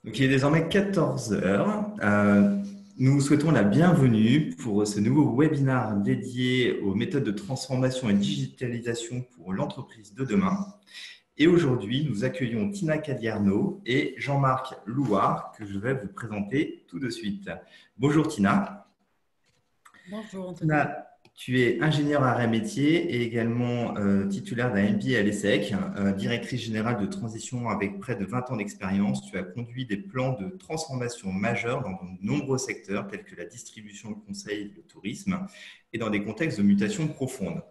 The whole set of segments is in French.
Donc, il est désormais 14 heures. Nous vous souhaitons la bienvenue pour ce nouveau webinaire dédié aux méthodes de transformation et digitalisation pour l'entreprise de demain. Et aujourd'hui, nous accueillons Tina Cadierno et Jean-Marc Louard que je vais vous présenter tout de suite. Bonjour Tina. Bonjour Anthony. Tina, tu es ingénieure arrêt métier et également titulaire d'un MBA à l'ESSEC, directrice générale de transition avec près de 20 ans d'expérience. Tu as conduit des plans de transformation majeurs dans de nombreux secteurs tels que la distribution, le conseil, le tourisme et dans des contextes de mutation profonde.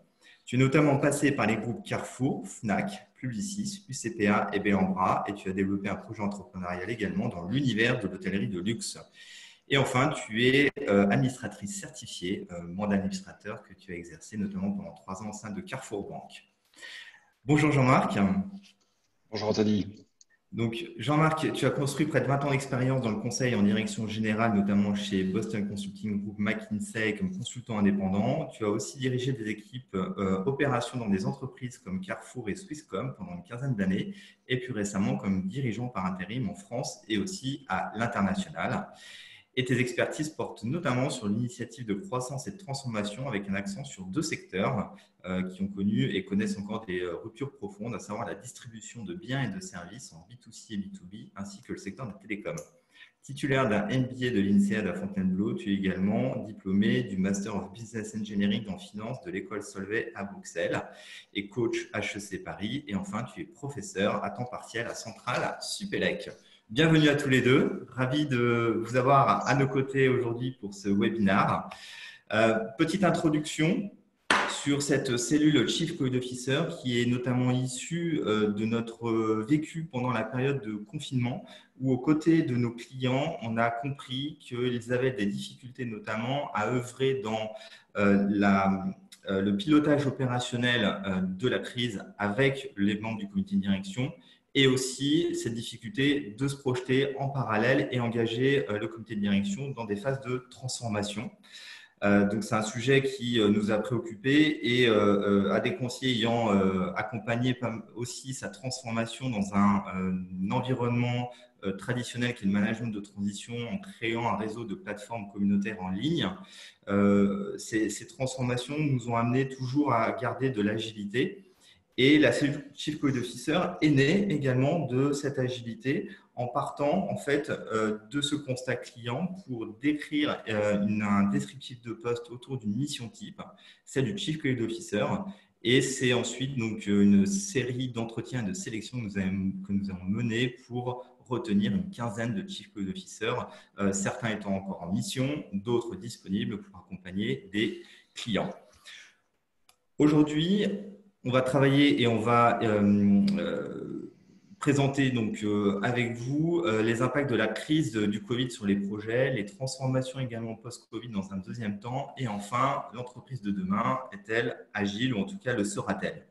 Tu es notamment passé par les groupes Carrefour, Fnac, Publicis, UCPA et Bellambra et tu as développé un projet entrepreneurial également dans l'univers de l'hôtellerie de luxe. Et enfin, tu es administratrice certifiée, mandat d'administrateur que tu as exercé notamment pendant 3 ans au sein de Carrefour Banque. Bonjour Jean-Marc. Bonjour Anthony. Donc Jean-Marc, tu as construit près de 20 ans d'expérience dans le conseil en direction générale, notamment chez Boston Consulting Group, McKinsey comme consultant indépendant. Tu as aussi dirigé des équipes opérations dans des entreprises comme Carrefour et Swisscom pendant une quinzaine d'années et plus récemment comme dirigeant par intérim en France et aussi à l'international. Et tes expertises portent notamment sur l'initiative de croissance et de transformation avec un accent sur 2 secteurs qui ont connu et connaissent encore des ruptures profondes, à savoir la distribution de biens et de services en B2C et B2B, ainsi que le secteur de la télécom. Titulaire d'un MBA de l'INSEAD à Fontainebleau, tu es également diplômé du Master of Business Engineering en finance de l'école Solvay à Bruxelles et coach HEC Paris. Et enfin, tu es professeur à temps partiel à Centrale Supélec. Bienvenue à tous les deux. Ravi de vous avoir à nos côtés aujourd'hui pour ce webinaire. Petite introduction sur cette cellule Chief Covid Officer qui est notamment issue de notre vécu pendant la période de confinement où aux côtés de nos clients, on a compris qu'ils avaient des difficultés notamment à œuvrer dans le pilotage opérationnel de la crise avec les membres du comité de direction et aussi cette difficulté de se projeter en parallèle et engager le comité de direction dans des phases de transformation. Donc, c'est un sujet qui nous a préoccupés et AD Conseil ayant accompagné aussi sa transformation dans un environnement traditionnel qui est le management de transition en créant un réseau de plateformes communautaires en ligne. Ces transformations nous ont amené toujours à garder de l'agilité. Et la cellule Chief Code Officer est née également de cette agilité en partant en fait de ce constat client pour décrire un descriptif de poste autour d'une mission type, celle du Chief Code Officer. Et c'est ensuite donc une série d'entretiens et de sélections que nous avons menés pour retenir une quinzaine de Chief Code Officer, certains étant encore en mission, d'autres disponibles pour accompagner des clients. Aujourd'hui, on va travailler et on va présenter donc, avec vous les impacts de la crise du Covid sur les projets, les transformations également post-Covid dans un deuxième temps et enfin, l'entreprise de demain est-elle agile ou en tout cas le sera-t-elle?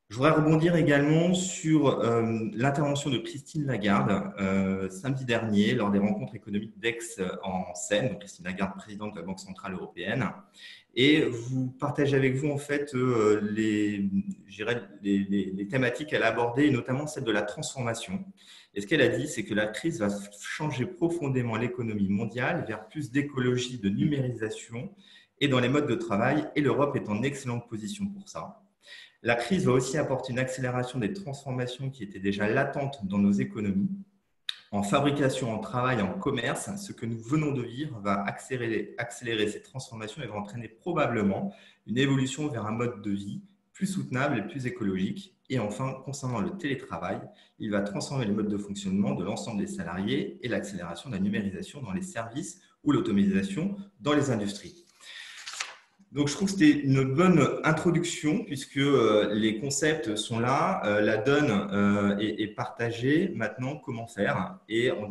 Je voudrais rebondir également sur l'intervention de Christine Lagarde samedi dernier lors des rencontres économiques d'Aix en Seine. Donc Christine Lagarde, présidente de la Banque centrale européenne. Et vous partagez avec vous en fait les thématiques qu'elle a abordées, et notamment celle de la transformation. Et ce qu'elle a dit, c'est que la crise va changer profondément l'économie mondiale vers plus d'écologie, de numérisation et dans les modes de travail. Et l'Europe est en excellente position pour ça. La crise va aussi apporter une accélération des transformations qui étaient déjà latentes dans nos économies. En fabrication, en travail, en commerce, ce que nous venons de vivre va accélérer ces transformations et va entraîner probablement une évolution vers un mode de vie plus soutenable et plus écologique. Et enfin, concernant le télétravail, il va transformer le mode de fonctionnement de l'ensemble des salariés et l'accélération de la numérisation dans les services ou l'automatisation dans les industries. Donc, je trouve que c'était une bonne introduction puisque les concepts sont là, la donne est partagée. Maintenant, comment faire? Et on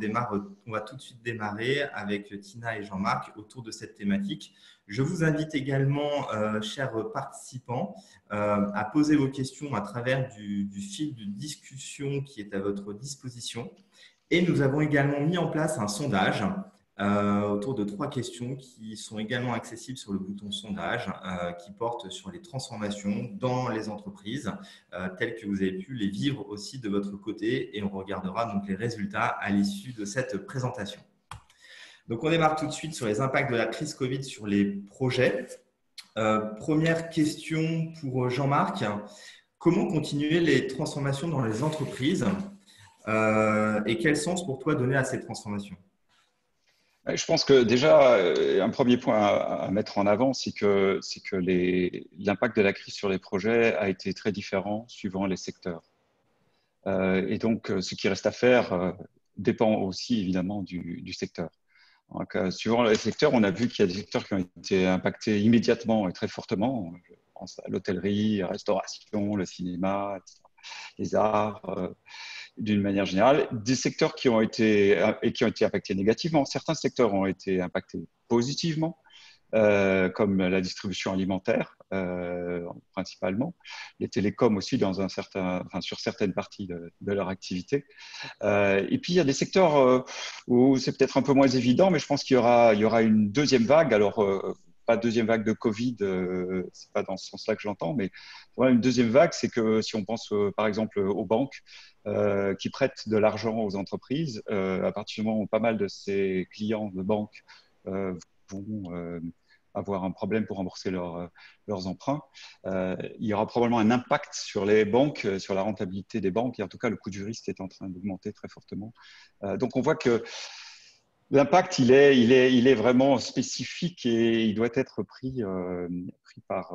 va tout de suite démarrer avec Tina et Jean-Marc autour de cette thématique. Je vous invite également, chers participants, à poser vos questions à travers du fil de discussion qui est à votre disposition. Et nous avons également mis en place un sondage autour de 3 questions qui sont également accessibles sur le bouton sondage, qui portent sur les transformations dans les entreprises, telles que vous avez pu les vivre aussi de votre côté. Et on regardera donc les résultats à l'issue de cette présentation. Donc, on démarre tout de suite sur les impacts de la crise Covid sur les projets. Première question pour Jean-Marc. Comment continuer les transformations dans les entreprises et quel sens pour toi donner à ces transformations? Je pense que déjà, un premier point à mettre en avant, c'est que l'impact de la crise sur les projets a été très différent suivant les secteurs. Et donc, ce qui reste à faire dépend aussi évidemment du secteur. Donc, suivant les secteurs, on a vu qu'il y a des secteurs qui ont été impactés immédiatement et très fortement. Je pense à l'hôtellerie, la restauration, le cinéma, etc., les arts. D'une manière générale, des secteurs qui ont été impactés négativement. Certains secteurs ont été impactés positivement, comme la distribution alimentaire, principalement, les télécoms aussi sur certaines parties de leur activité. Et puis il y a des secteurs où c'est peut-être un peu moins évident, mais je pense qu'il y aura une deuxième vague. Alors pas deuxième vague de Covid, c'est pas dans ce sens-là que j'entends, mais voilà, une deuxième vague, c'est que si on pense par exemple aux banques qui prêtent de l'argent aux entreprises, à partir du moment où pas mal de ces clients de banques vont avoir un problème pour rembourser leurs emprunts, il y aura probablement un impact sur les banques, sur la rentabilité des banques, et en tout cas le coût du risque est en train d'augmenter très fortement. Donc on voit que l'impact, il est vraiment spécifique et il doit être pris par,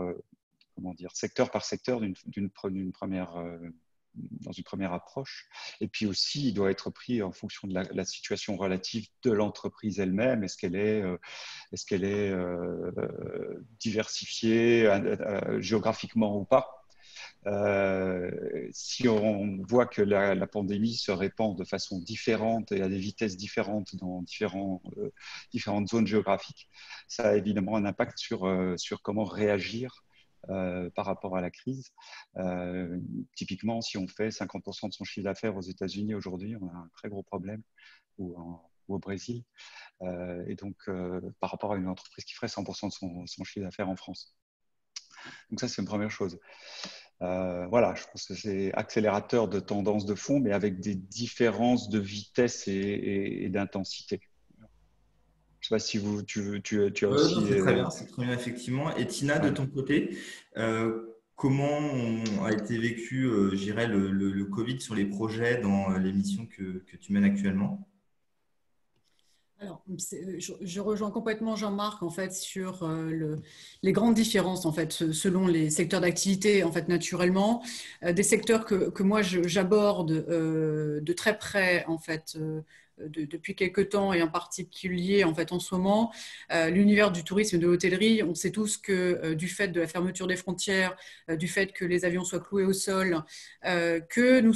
secteur par secteur dans une première approche. Et puis aussi, il doit être pris en fonction de la situation relative de l'entreprise elle-même. Est-ce qu'elle est diversifiée géographiquement ou pas? Si on voit que la pandémie se répand de façon différente et à des vitesses différentes dans différentes zones géographiques, ça a évidemment un impact sur comment réagir par rapport à la crise. Typiquement, si on fait 50% de son chiffre d'affaires aux États-Unis aujourd'hui, on a un très gros problème, ou au Brésil, et donc par rapport à une entreprise qui ferait 100% de son chiffre d'affaires en France. Donc ça, c'est une première chose. Voilà, je pense que c'est accélérateur de tendance de fond, mais avec des différences de vitesse et d'intensité. Je ne sais pas si tu as aussi… Non, c'est très bien, effectivement. Et Tina, de ton côté, comment a été vécu, je dirais, le Covid sur les projets dans les missions que tu mènes actuellement? Alors, je rejoins complètement Jean-Marc en fait sur les grandes différences en fait selon les secteurs d'activité en fait naturellement. Des secteurs que moi j'aborde de très près en fait depuis quelque temps et en particulier en fait en ce moment l'univers du tourisme et de l'hôtellerie. On sait tous que du fait de la fermeture des frontières, du fait que les avions soient cloués au sol, que nous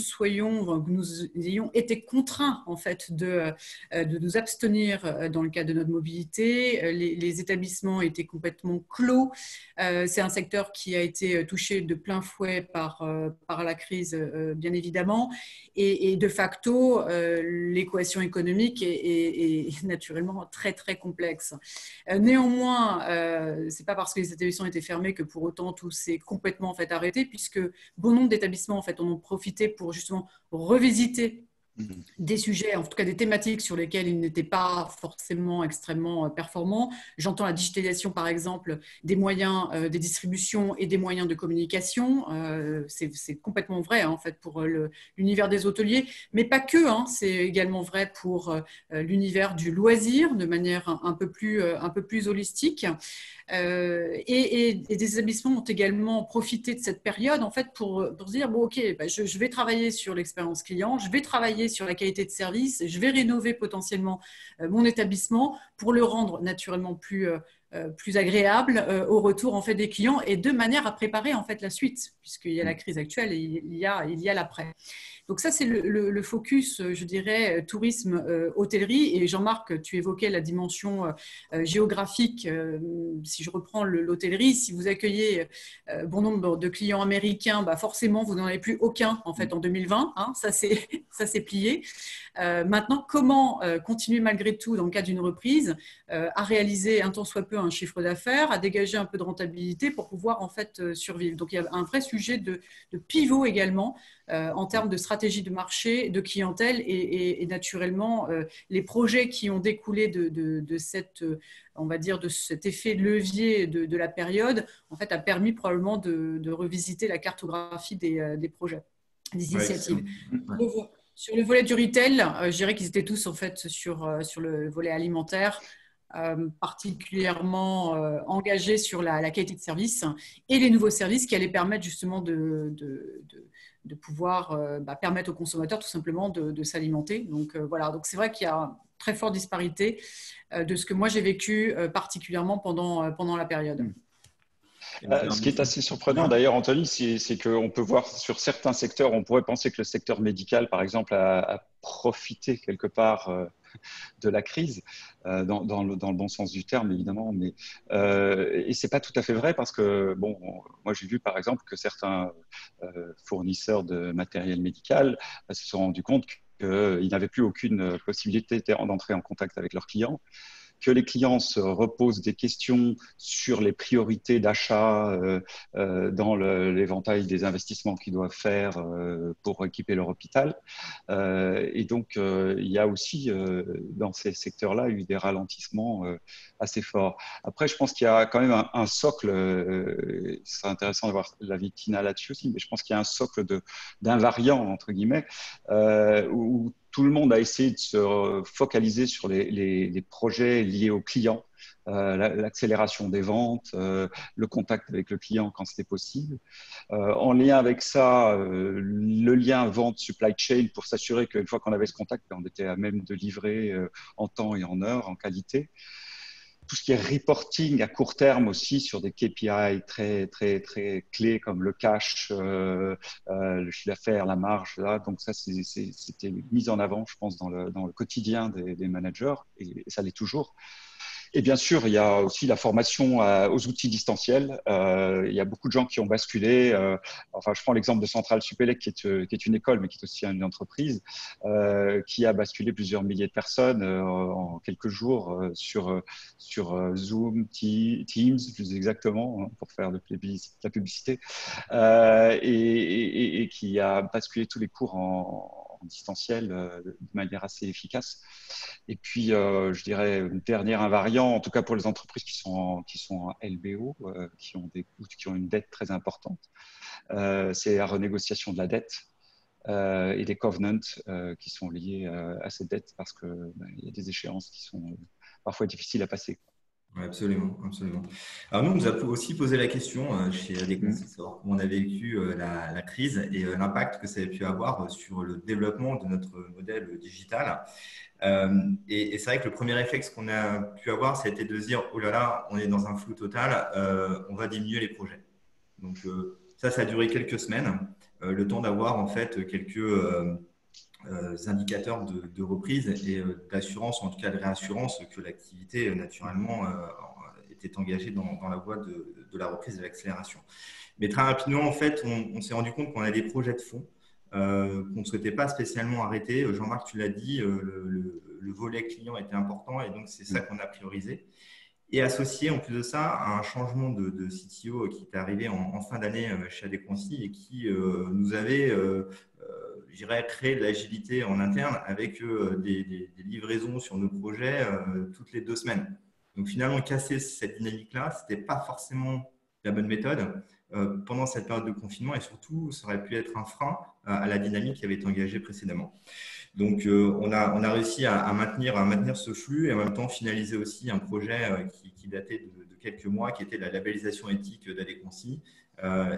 ayons été contraints en fait de nous abstenir dans le cadre de notre mobilité. Les établissements étaient complètement clos. C'est un secteur qui a été touché de plein fouet par la crise, bien évidemment. Et de facto, l'équation économique est naturellement très, très complexe. Néanmoins, ce n'est pas parce que les établissements étaient fermés que pour autant tout s'est complètement en fait, arrêté, puisque bon nombre d'établissements en, fait, en ont profité pour justement revisiter des sujets, en tout cas des thématiques sur lesquelles ils n'étaient pas forcément extrêmement performants. J'entends la digitalisation, par exemple, des moyens des distributions et des moyens de communication. C'est complètement vrai, hein, en fait, pour l'univers des hôteliers, mais pas que. Hein, c'est également vrai pour l'univers du loisir, de manière un peu plus holistique. Et des établissements ont également profité de cette période en fait pour se dire bon ok, je vais travailler sur l'expérience client, je vais travailler sur la qualité de service, je vais rénover potentiellement mon établissement pour le rendre naturellement plus agréable au retour en fait des clients et de manière à préparer en fait la suite, puisqu'il y a la crise actuelle et il y a l'après. Donc ça, c'est le focus, je dirais, tourisme, hôtellerie. Et Jean-Marc, tu évoquais la dimension géographique. Si je reprends l'hôtellerie, si vous accueillez bon nombre de clients américains, forcément, vous n'en avez plus aucun en fait en 2020. Hein, ça, c'est plié. Maintenant, comment continuer malgré tout, dans le cadre d'une reprise, à réaliser un tant soit peu un chiffre d'affaires, à dégager un peu de rentabilité pour pouvoir en fait survivre. Donc, il y a un vrai sujet de pivot également en termes de stratégie de marché, de clientèle et naturellement, les projets qui ont découlé de cette, on va dire, de cet effet de levier de la période, en fait, a permis probablement de revisiter la cartographie des projets, des initiatives. Ouais. Sur le volet du retail, je dirais qu'ils étaient tous en fait sur le volet alimentaire, particulièrement engagés sur la qualité de service et les nouveaux services qui allaient permettre justement de pouvoir permettre aux consommateurs tout simplement de s'alimenter. Donc voilà, donc c'est vrai qu'il y a une très forte disparité de ce que moi j'ai vécu particulièrement pendant la période. Ce qui est assez surprenant d'ailleurs, Anthony, c'est qu'on peut voir sur certains secteurs, on pourrait penser que le secteur médical, par exemple, a profité quelque part de la crise, dans le bon sens du terme, évidemment. Et ce n'est pas tout à fait vrai parce que, bon, moi j'ai vu par exemple que certains fournisseurs de matériel médical se sont rendus compte qu'ils n'avaient plus aucune possibilité d'entrer en contact avec leurs clients, que les clients se reposent des questions sur les priorités d'achat dans l'éventail des investissements qu'ils doivent faire pour équiper leur hôpital. Et donc, il y a aussi dans ces secteurs-là eu des ralentissements assez forts. Après, je pense qu'il y a quand même un socle, ce serait intéressant de voir l'avis de Tina là-dessus aussi, mais je pense qu'il y a un socle d'invariants, entre guillemets, où tout le monde a essayé de se focaliser sur les projets liés aux clients, l'accélération des ventes, le contact avec le client quand c'était possible. En lien avec ça, le lien vente-supply chain pour s'assurer qu'une fois qu'on avait ce contact, on était à même de livrer en temps et en heure, en qualité. Tout ce qui est reporting à court terme aussi sur des KPI très, très, très clés comme le cash, le chiffre d'affaires, la marge. Là. Donc ça, c'était mis en avant, je pense, dans le quotidien des managers et ça l'est toujours. Et bien sûr, il y a aussi la formation aux outils distanciels. Il y a beaucoup de gens qui ont basculé. Enfin, je prends l'exemple de Centrale Supélec, qui est une école, mais qui est aussi une entreprise, qui a basculé plusieurs milliers de personnes en quelques jours sur Zoom, Teams, plus exactement, hein, pour faire de la publicité, et qui a basculé tous les cours en distanciel de manière assez efficace. Et puis, je dirais, une dernière invariant, en tout cas pour les entreprises qui sont en LBO, qui ont une dette très importante, c'est la renégociation de la dette et des covenants qui sont liés à cette dette parce qu'il y a des échéances qui sont parfois difficiles à passer. Ouais, absolument, absolument. Alors nous, on nous a aussi posé la question chez Adeconsys, savoir comment on a vécu la crise et l'impact que ça avait pu avoir sur le développement de notre modèle digital. Et c'est vrai que le premier réflexe qu'on a pu avoir, c'était de se dire, oh là là, on est dans un flou total, on va diminuer les projets. Donc ça a duré quelques semaines, le temps d'avoir en fait quelques indicateurs de reprise et d'assurance, en tout cas de réassurance, que l'activité naturellement était engagée dans la voie de la reprise et de l'accélération. Mais très rapidement, en fait, on s'est rendu compte qu'on a des projets de fonds qu'on ne souhaitait pas spécialement arrêter. Jean-Marc, tu l'as dit, le volet client était important et donc c'est ça qu'on a priorisé. Et associé en plus de ça à un changement de CTO qui est arrivé en fin d'année chez Adeconsys et qui nous avait, je dirais, créé de l'agilité en interne avec des livraisons sur nos projets toutes les 2 semaines. Donc finalement, casser cette dynamique-là, ce n'était pas forcément la bonne méthode pendant cette période de confinement et surtout, ça aurait pu être un frein à la dynamique qui avait été engagée précédemment. Donc, on a réussi à maintenir ce flux et en même temps finaliser aussi un projet qui datait de quelques mois, qui était la labellisation éthique d'Adeconsys.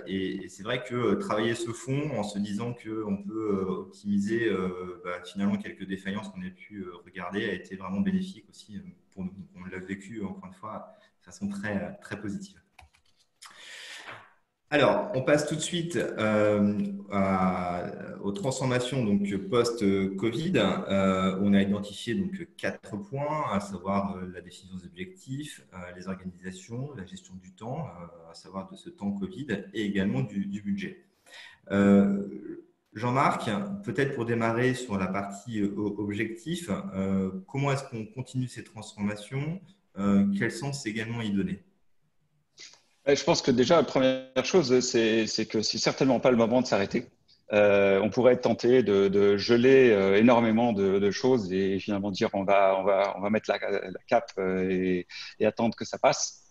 Et c'est vrai que travailler ce fonds en se disant qu'on peut optimiser finalement quelques défaillances qu'on a pu regarder a été vraiment bénéfique aussi pour nous. On l'a vécu encore une fois de façon très, très positive. Alors, on passe tout de suite aux transformations donc post-Covid. On a identifié donc 4 points, à savoir la définition des objectifs, les organisations, la gestion du temps, à savoir de ce temps Covid, et également du budget. Jean-Marc, peut-être pour démarrer sur la partie objectif, comment est-ce qu'on continue ces transformations? Quel sens également y donner? Je pense que déjà, la première chose, c'est que c'est certainement pas le moment de s'arrêter. On pourrait être tenté de geler énormément de choses et finalement dire on va mettre la cape et attendre que ça passe.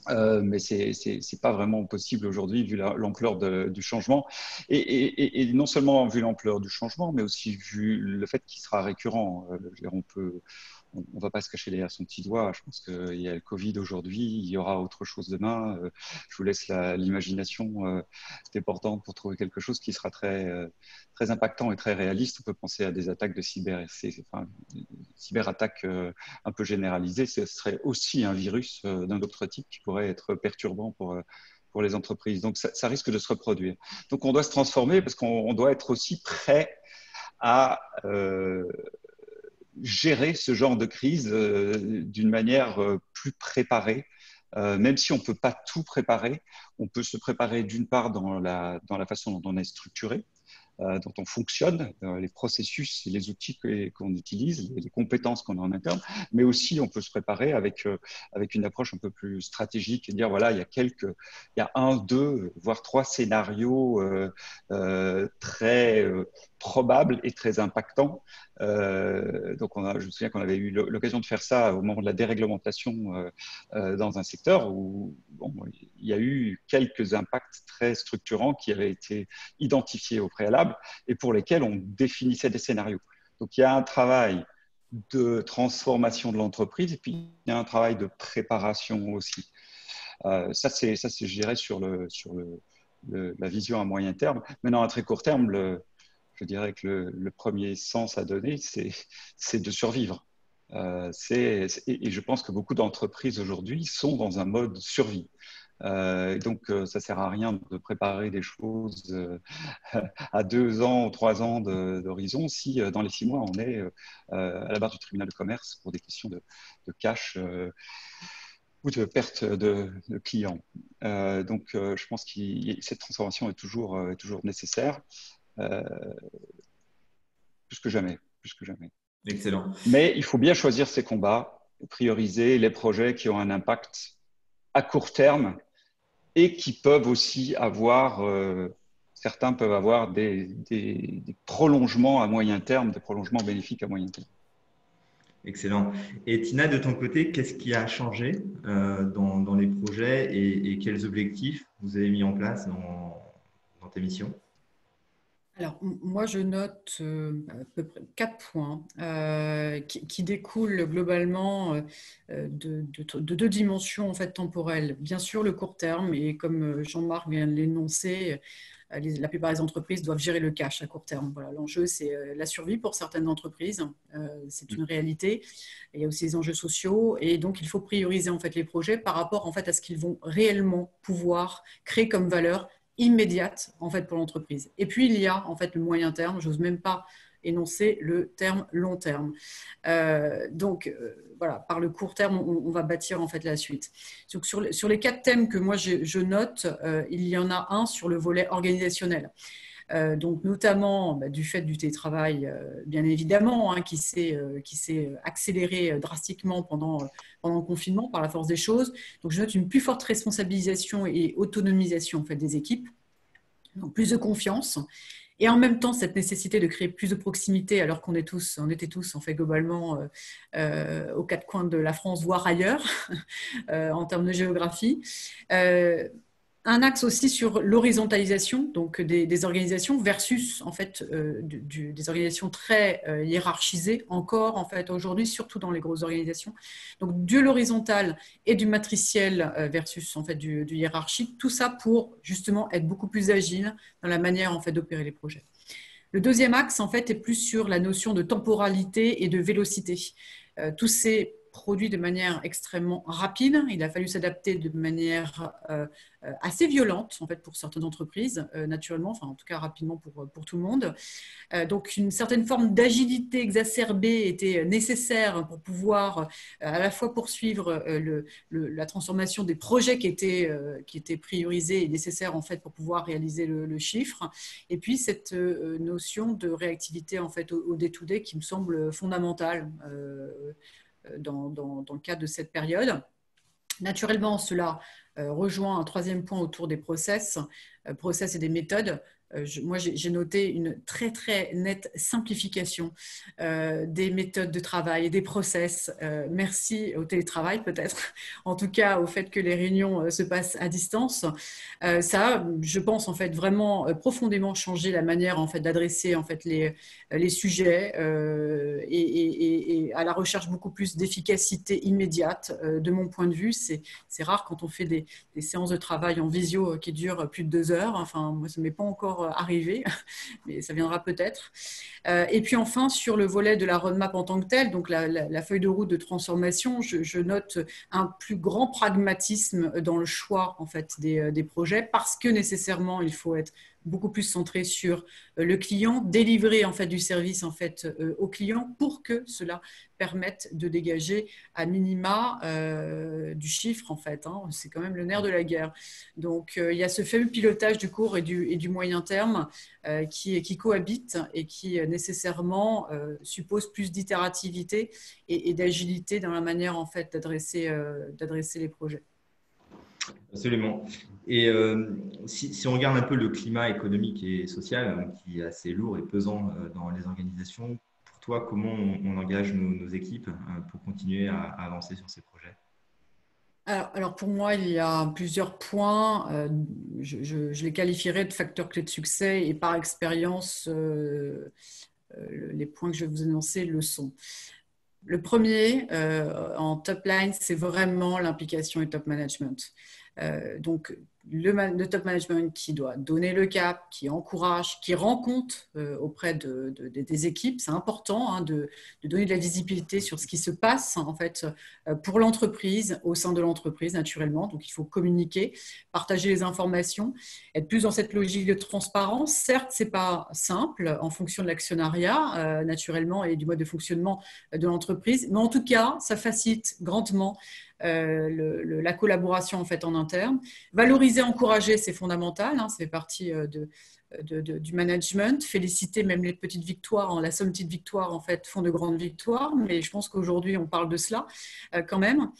Mais c'est pas vraiment possible aujourd'hui vu l'ampleur du changement et non seulement vu l'ampleur du changement, mais aussi vu le fait qu'il sera récurrent. Je veux dire, on va pas se cacher derrière son petit doigt. Je pense qu'il y a le Covid aujourd'hui, il y aura autre chose demain. Je vous laisse l'imagination débordante pour trouver quelque chose qui sera très impactant et très réaliste. On peut penser à des attaques de cyberattaques un peu généralisées. Ce serait aussi un virus d'un autre type qui pourrait être perturbant pour les entreprises. Donc, ça risque de se reproduire. Donc, on doit se transformer parce qu'on doit être aussi prêt à gérer ce genre de crise d'une manière plus préparée. Même si on ne peut pas tout préparer, on peut se préparer d'une part dans la façon dont on est structuré, dont on fonctionne, les processus et les outils qu'on utilise, les compétences qu'on a en interne, mais aussi on peut se préparer avec une approche un peu plus stratégique et dire voilà, il y a un, deux, voire trois scénarios très probables et très impactants. Donc je me souviens qu'on avait eu l'occasion de faire ça au moment de la déréglementation dans un secteur où il y a eu quelques impacts très structurants qui avaient été identifiés au préalable et pour lesquels on définissait des scénarios. Donc, il y a un travail de transformation de l'entreprise et puis il y a un travail de préparation aussi. Ça, c'est, je dirais, sur la vision à moyen terme. Maintenant, à très court terme, je dirais que le premier sens à donner, c'est de survivre. Et je pense que beaucoup d'entreprises aujourd'hui sont dans un mode survie. Donc, ça ne sert à rien de préparer des choses à 2 ans ou 3 ans d'horizon si dans les 6 mois, on est à la barre du tribunal de commerce pour des questions de cash ou de perte de clients. Donc, je pense que cette transformation est toujours nécessaire, plus que jamais. Plus que jamais. Excellent. Mais il faut bien choisir ses combats, prioriser les projets qui ont un impact à court terme et qui peuvent aussi avoir, certains peuvent avoir des prolongements à moyen terme, des prolongements bénéfiques à moyen terme. Excellent. Et Tina, de ton côté, qu'est-ce qui a changé dans les projets et quels objectifs vous avez mis en place dans tes missions? Alors, moi, je note à peu près 4 points qui découlent globalement de 2 dimensions en fait, temporelles. Bien sûr, le court terme, et comme Jean-Marc vient de l'énoncer, la plupart des entreprises doivent gérer le cash à court terme. Voilà, l'enjeu, c'est la survie pour certaines entreprises. C'est une réalité. Il y a aussi les enjeux sociaux. Et donc, il faut prioriser en fait, les projets par rapport en fait, à ce qu'ils vont réellement pouvoir créer comme valeur immédiate en fait, pour l'entreprise. Et puis, il y a en fait le moyen terme. Je n'ose même pas énoncer le terme long terme. Donc, voilà, par le court terme, on va bâtir en fait la suite. Donc, sur les 4 thèmes que moi je note, il y en a un sur le volet organisationnel. Donc notamment du fait du télétravail, bien évidemment, qui s'est accéléré drastiquement pendant le confinement par la force des choses. Donc je note une plus forte responsabilisation et autonomisation en fait, des équipes, donc plus de confiance. Et en même temps, cette nécessité de créer plus de proximité, alors qu'on était tous en fait globalement aux 4 coins de la France, voire ailleurs, en termes de géographie. Un axe aussi sur l'horizontalisation donc des organisations versus en fait des organisations très hiérarchisées encore en fait aujourd'hui, surtout dans les grosses organisations. Donc de l'horizontal et du matriciel versus en fait du hiérarchique, tout ça pour justement être beaucoup plus agile dans la manière en fait d'opérer les projets. Le deuxième axe en fait est plus sur la notion de temporalité et de vélocité. Tous ces produit de manière extrêmement rapide. Il a fallu s'adapter de manière assez violente en fait, pour certaines entreprises, naturellement, enfin en tout cas rapidement pour tout le monde. Donc une certaine forme d'agilité exacerbée était nécessaire pour pouvoir à la fois poursuivre la transformation des projets qui étaient priorisés et nécessaires en fait, pour pouvoir réaliser le chiffre. Et puis cette notion de réactivité en fait, au day-to-day qui me semble fondamentale dans le cadre de cette période. Naturellement, cela rejoint un troisième point autour des process et des méthodes. Moi, j'ai noté une très, très nette simplification des méthodes de travail et des process. Merci au télétravail, peut-être. En tout cas, au fait que les réunions se passent à distance. Ça a, je pense, en fait, vraiment profondément changé la manière en fait, d'adresser en fait, les sujets et à la recherche beaucoup plus d'efficacité immédiate. De mon point de vue, c'est rare quand on fait des séances de travail en visio qui durent plus de 2 heures. Enfin, moi, ça ne m'est pas encore arrivé, mais ça viendra peut-être. Et puis enfin, sur le volet de la roadmap en tant que telle, donc la feuille de route de transformation, je note un plus grand pragmatisme dans le choix en fait, des projets parce que nécessairement, il faut être beaucoup plus centré sur le client, délivrer en fait, du service en fait, au client pour que cela permette de dégager à minima du chiffre en fait. Hein. C'est quand même le nerf de la guerre. Donc il y a ce fameux pilotage du court et du moyen terme qui cohabitent et qui nécessairement suppose plus d'itérativité et d'agilité dans la manière en fait, d'adresser les projets. Absolument. Et si on regarde un peu le climat économique et social qui est assez lourd et pesant dans les organisations, pour toi, comment on engage nos équipes pour continuer à avancer sur ces projets? Alors pour moi, il y a plusieurs points. Je les qualifierais de facteurs clés de succès et par expérience, les points que je vais vous énoncer le sont. Le premier, en top line, c'est vraiment l'implication et top management. Donc, le top management qui doit donner le cap, qui encourage, qui rend compte auprès des équipes. C'est important hein, de donner de la visibilité sur ce qui se passe en fait, pour l'entreprise, au sein de l'entreprise naturellement. Donc, il faut communiquer, partager les informations, être plus dans cette logique de transparence. Certes, ce n'est pas simple en fonction de l'actionnariat naturellement et du mode de fonctionnement de l'entreprise, mais en tout cas, ça facilite grandement la collaboration en fait en interne. Valoriser, encourager, c'est fondamental, hein, ça fait partie du management. Féliciter même les petites victoires, hein, la somme petite victoire en fait font de grandes victoires, mais je pense qu'aujourd'hui on parle de cela quand même.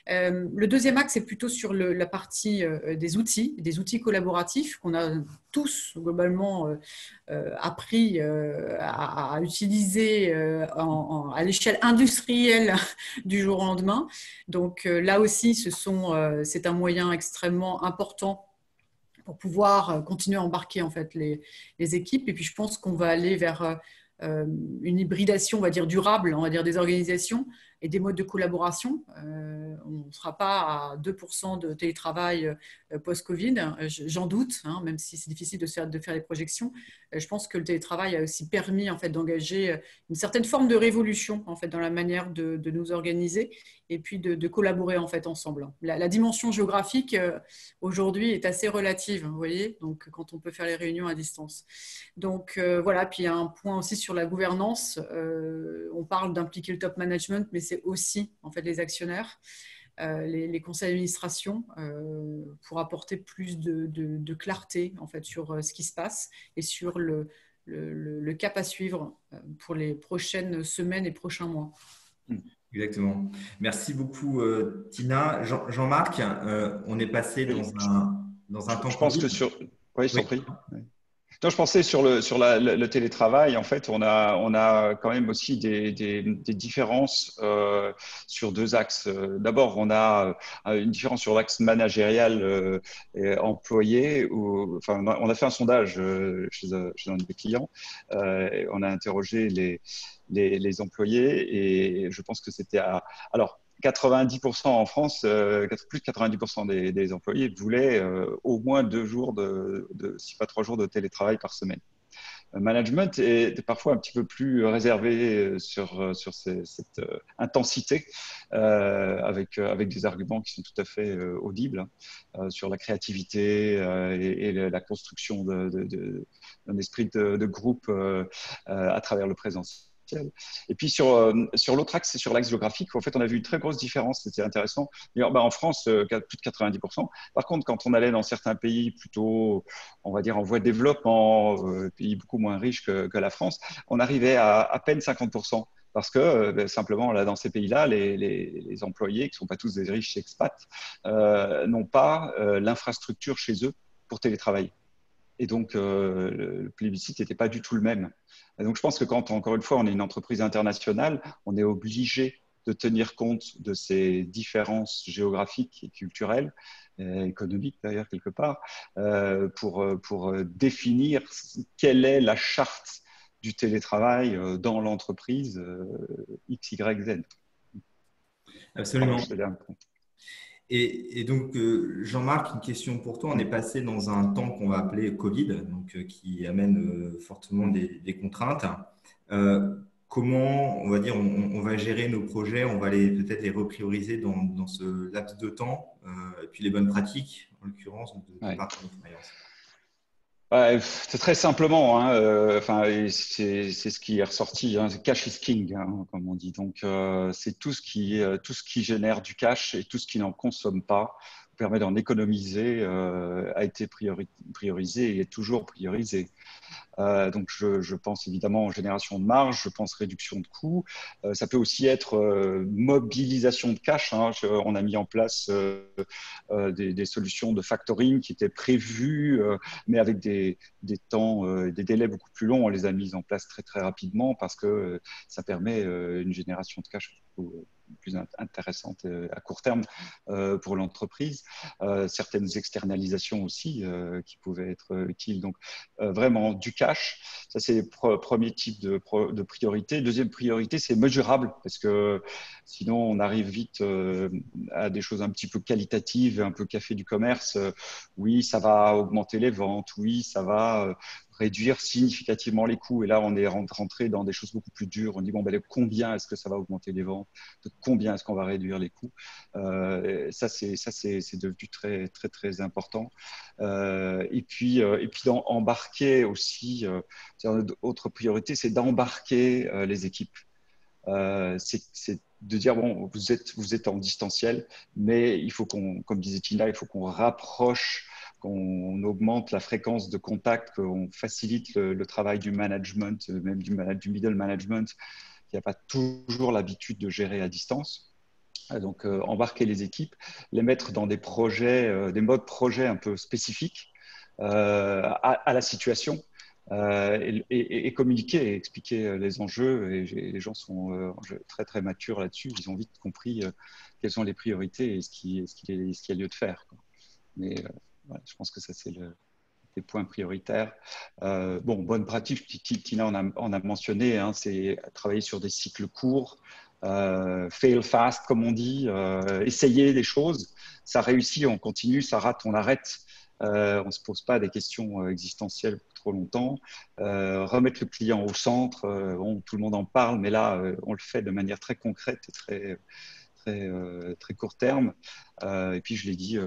Le deuxième axe, c'est plutôt sur la partie des outils collaboratifs qu'on a tous globalement appris à utiliser à l'échelle industrielle du jour au lendemain. Donc là aussi, c'est un moyen extrêmement important pour pouvoir continuer à embarquer en fait, les équipes. Et puis je pense qu'on va aller vers une hybridation, on va dire durable, on va dire des organisations et des modes de collaboration. On ne sera pas à 2% de télétravail post-Covid, j'en doute, hein, même si c'est difficile de faire les projections. Je pense que le télétravail a aussi permis en fait, d'engager une certaine forme de révolution en fait, dans la manière de nous organiser et puis de collaborer en fait, ensemble. La dimension géographique aujourd'hui est assez relative, vous voyez, donc, quand on peut faire les réunions à distance. Donc voilà, puis il y a un point aussi sur la gouvernance. On parle d'impliquer le top management, mais c'est aussi en fait, les actionnaires. Les conseils d'administration pour apporter plus de clarté en fait, sur ce qui se passe et sur le cap à suivre pour les prochaines semaines et prochains mois. Exactement. Merci beaucoup, Tina. Jean-Marc, on est passé dans un temps. Je pense que sur… Oui, je t'en prie. Oui. Non, je pensais sur le télétravail, en fait, on a quand même aussi des différences sur 2 axes. D'abord, on a une différence sur l'axe managérial employé. Enfin, on a fait un sondage chez un des clients. On a interrogé les employés et je pense que c'était alors, 90% en France, plus de 90% des employés voulaient au moins 2 jours si pas 3 jours de télétravail par semaine. management est parfois un petit peu plus réservé sur cette intensité, avec des arguments qui sont tout à fait audibles sur la créativité et la construction d'un esprit de groupe à travers le présentiel. Et puis sur l'autre axe, c'est sur l'axe géographique. En fait, on a vu une très grosse différence. C'était intéressant. D'ailleurs, en France, plus de 90%. Par contre, quand on allait dans certains pays plutôt, on va dire, en voie de développement, pays beaucoup moins riches que la France, on arrivait à peine 50%. Parce que simplement, là, dans ces pays-là, les employés, qui ne sont pas tous des riches expats, n'ont pas l'infrastructure chez eux pour télétravailler. Et donc, le plébiscite n'était pas du tout le même. Et donc, je pense que quand, encore une fois, on est une entreprise internationale, on est obligé de tenir compte de ces différences géographiques et culturelles, économiques d'ailleurs, quelque part, pour définir quelle est la charte du télétravail dans l'entreprise X, Y, Z. Absolument. Et donc, Jean-Marc, une question pour toi. On est passé dans un temps qu'on va appeler Covid, donc, qui amène fortement des contraintes. Comment, on va dire, on va gérer nos projets, on va peut-être les reprioriser dans ce laps de temps, et puis les bonnes pratiques, en l'occurrence, de par ton expérience. Ouais, c'est très simplement, hein, c'est ce qui est ressorti, hein, cash is king, hein, comme on dit. Donc, c'est tout ce qui génère du cash et tout ce qui n'en consomme pas permet d'en économiser, a été priorisé et est toujours priorisé. Donc, je pense évidemment en génération de marge, je pense réduction de coûts. Ça peut aussi être mobilisation de cash. Hein. On a mis en place des solutions de factoring qui étaient prévues, mais avec des temps, des délais beaucoup plus longs. On les a mises en place très, très rapidement parce que ça permet une génération de cash plus intéressante à court terme pour l'entreprise. Certaines externalisations aussi qui pouvaient être utiles. Donc, vraiment du cash, ça c'est le premier type de priorité. Deuxième priorité, c'est mesurable parce que sinon on arrive vite à des choses un petit peu qualitatives, un peu café du commerce. Oui, ça va augmenter les ventes, oui, ça va réduire significativement les coûts. Et là, on est rentré dans des choses beaucoup plus dures. On dit, bon, de combien est-ce que ça va augmenter les ventes? De combien est-ce qu'on va réduire les coûts? Ça, c'est devenu très, très, très important. Et puis d'embarquer aussi, autre priorité, c'est d'embarquer les équipes. C'est de dire, bon, vous êtes en distanciel, mais il faut comme disait Tina, il faut qu'on rapproche, qu'on augmente la fréquence de contact, qu'on facilite le travail du management, même du middle management, qui n'a pas toujours l'habitude de gérer à distance. Donc, embarquer les équipes, les mettre dans des projets, des modes projets un peu spécifiques à la situation. Et communiquer et expliquer les enjeux. Et les gens sont très, très matures là-dessus. Ils ont vite compris quelles sont les priorités et ce qu'il y a lieu de faire, quoi. Mais voilà, je pense que ça, c'est les points prioritaires. Bonne pratique, Tina en a mentionné, hein, c'est travailler sur des cycles courts, fail fast, comme on dit, essayer des choses. Ça réussit, on continue, ça rate, on arrête. On ne se pose pas des questions existentielles pour trop longtemps. Remettre le client au centre, tout le monde en parle, mais là, on le fait de manière très concrète et très court terme. Et puis, je l'ai dit,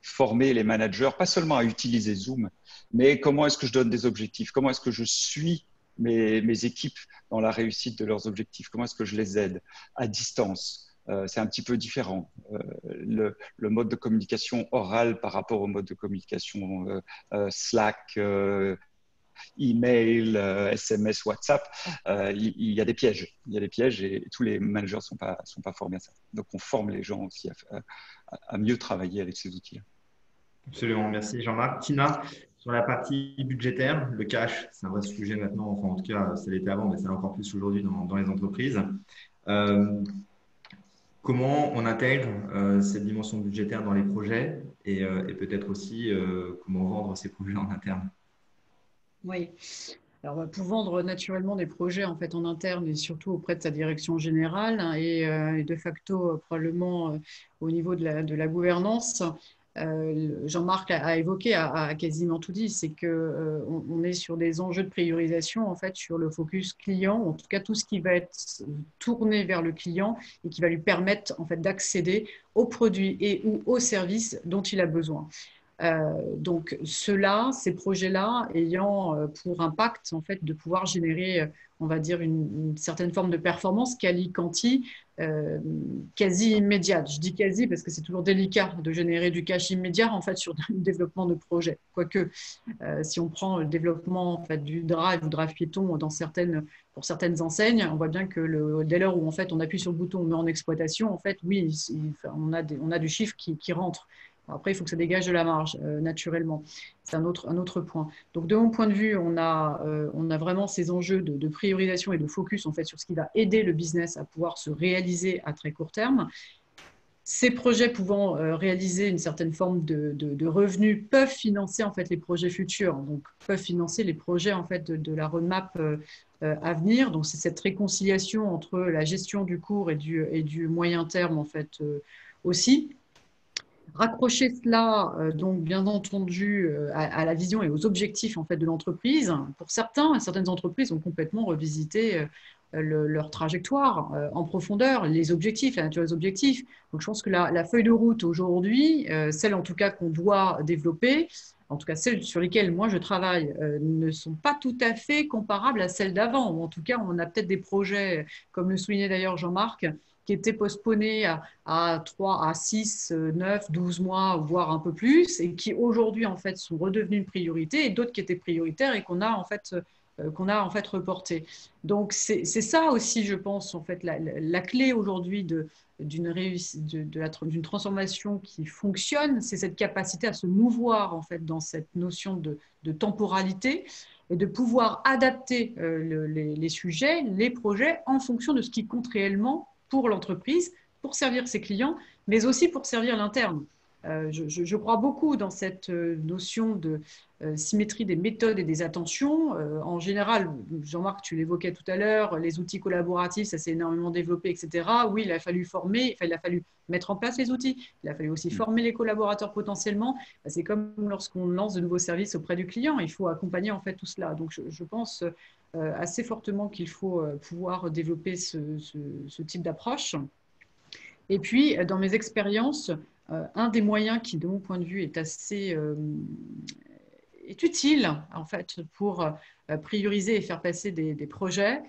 former les managers, pas seulement à utiliser Zoom, mais comment est-ce que je donne des objectifs? Comment est-ce que je suis mes équipes dans la réussite de leurs objectifs? Comment est-ce que je les aide à distance? C'est un petit peu différent. Le mode de communication orale par rapport au mode de communication Slack, email, SMS, WhatsApp, il y a des pièges. Il y a des pièges et tous les managers ne sont pas formés à ça. Donc, on forme les gens aussi à mieux travailler avec ces outils-là. Absolument, merci Jean-Marc. Tina, sur la partie budgétaire, le cash, c'est un vrai sujet maintenant, enfin en tout cas, ça l'était avant, mais c'est encore plus aujourd'hui dans les entreprises. Comment on intègre cette dimension budgétaire dans les projets et peut-être aussi comment vendre ces projets en interne? Oui. Alors, pour vendre naturellement des projets en fait en interne et surtout auprès de sa direction générale, hein, et de facto probablement au niveau de la gouvernance, Jean-Marc a évoqué, a quasiment tout dit, c'est qu'on est sur des enjeux de priorisation, en fait, sur le focus client, en tout cas tout ce qui va être tourné vers le client et qui va lui permettre en fait, d'accéder aux produits et ou aux services dont il a besoin. Donc, ces projets-là ayant pour impact en fait, de pouvoir générer, on va dire, une certaine forme de performance quali-quanti quasi immédiate. Je dis quasi parce que c'est toujours délicat de générer du cash immédiat en fait, sur le développement de projets. Quoique, si on prend le développement en fait, du drive piéton pour certaines enseignes, on voit bien que dès lors où en fait, on appuie sur le bouton, on met en exploitation, en fait, oui, on a du chiffre qui rentre. Après, il faut que ça dégage de la marge, naturellement. C'est un autre point. Donc, de mon point de vue, on a vraiment ces enjeux de priorisation et de focus en fait, sur ce qui va aider le business à pouvoir se réaliser à très court terme. Ces projets pouvant réaliser une certaine forme de revenus peuvent financer en fait, les projets futurs, donc peuvent financer les projets en fait, de la roadmap à venir. Donc, c'est cette réconciliation entre la gestion du court et du moyen terme en fait, aussi. Raccrocher cela, donc bien entendu, à la vision et aux objectifs en fait, de l'entreprise. Pour certaines entreprises ont complètement revisité leur trajectoire en profondeur, les objectifs, la nature des objectifs. Donc je pense que la feuille de route aujourd'hui, celle en tout cas qu'on doit développer, en tout cas celles sur lesquelles moi je travaille, ne sont pas tout à fait comparables à celles d'avant. Ou en tout cas, on a peut-être des projets, comme le soulignait d'ailleurs Jean-Marc, qui étaient postponés à 3, à 6, 9, 12 mois, voire un peu plus, et qui aujourd'hui en fait sont redevenus une priorité, et d'autres qui étaient prioritaires et qu'on a en fait reporté. Donc c'est ça aussi, je pense, en fait, la clé aujourd'hui d'une transformation qui fonctionne, c'est cette capacité à se mouvoir en fait dans cette notion de temporalité et de pouvoir adapter les sujets, les projets en fonction de ce qui compte réellement pour l'entreprise, pour servir ses clients, mais aussi pour servir l'interne. Je crois beaucoup dans cette notion de symétrie des méthodes et des attentions. En général, Jean-Marc, tu l'évoquais tout à l'heure, les outils collaboratifs, ça s'est énormément développé, etc. Oui, il a fallu former, il a fallu mettre en place les outils, il a fallu aussi former les collaborateurs potentiellement. C'est comme lorsqu'on lance de nouveaux services auprès du client, il faut accompagner en fait tout cela. Donc je pense assez fortement qu'il faut pouvoir développer ce type d'approche. Et puis, dans mes expériences, un des moyens qui, de mon point de vue, est utile en fait pour prioriser et faire passer des projets.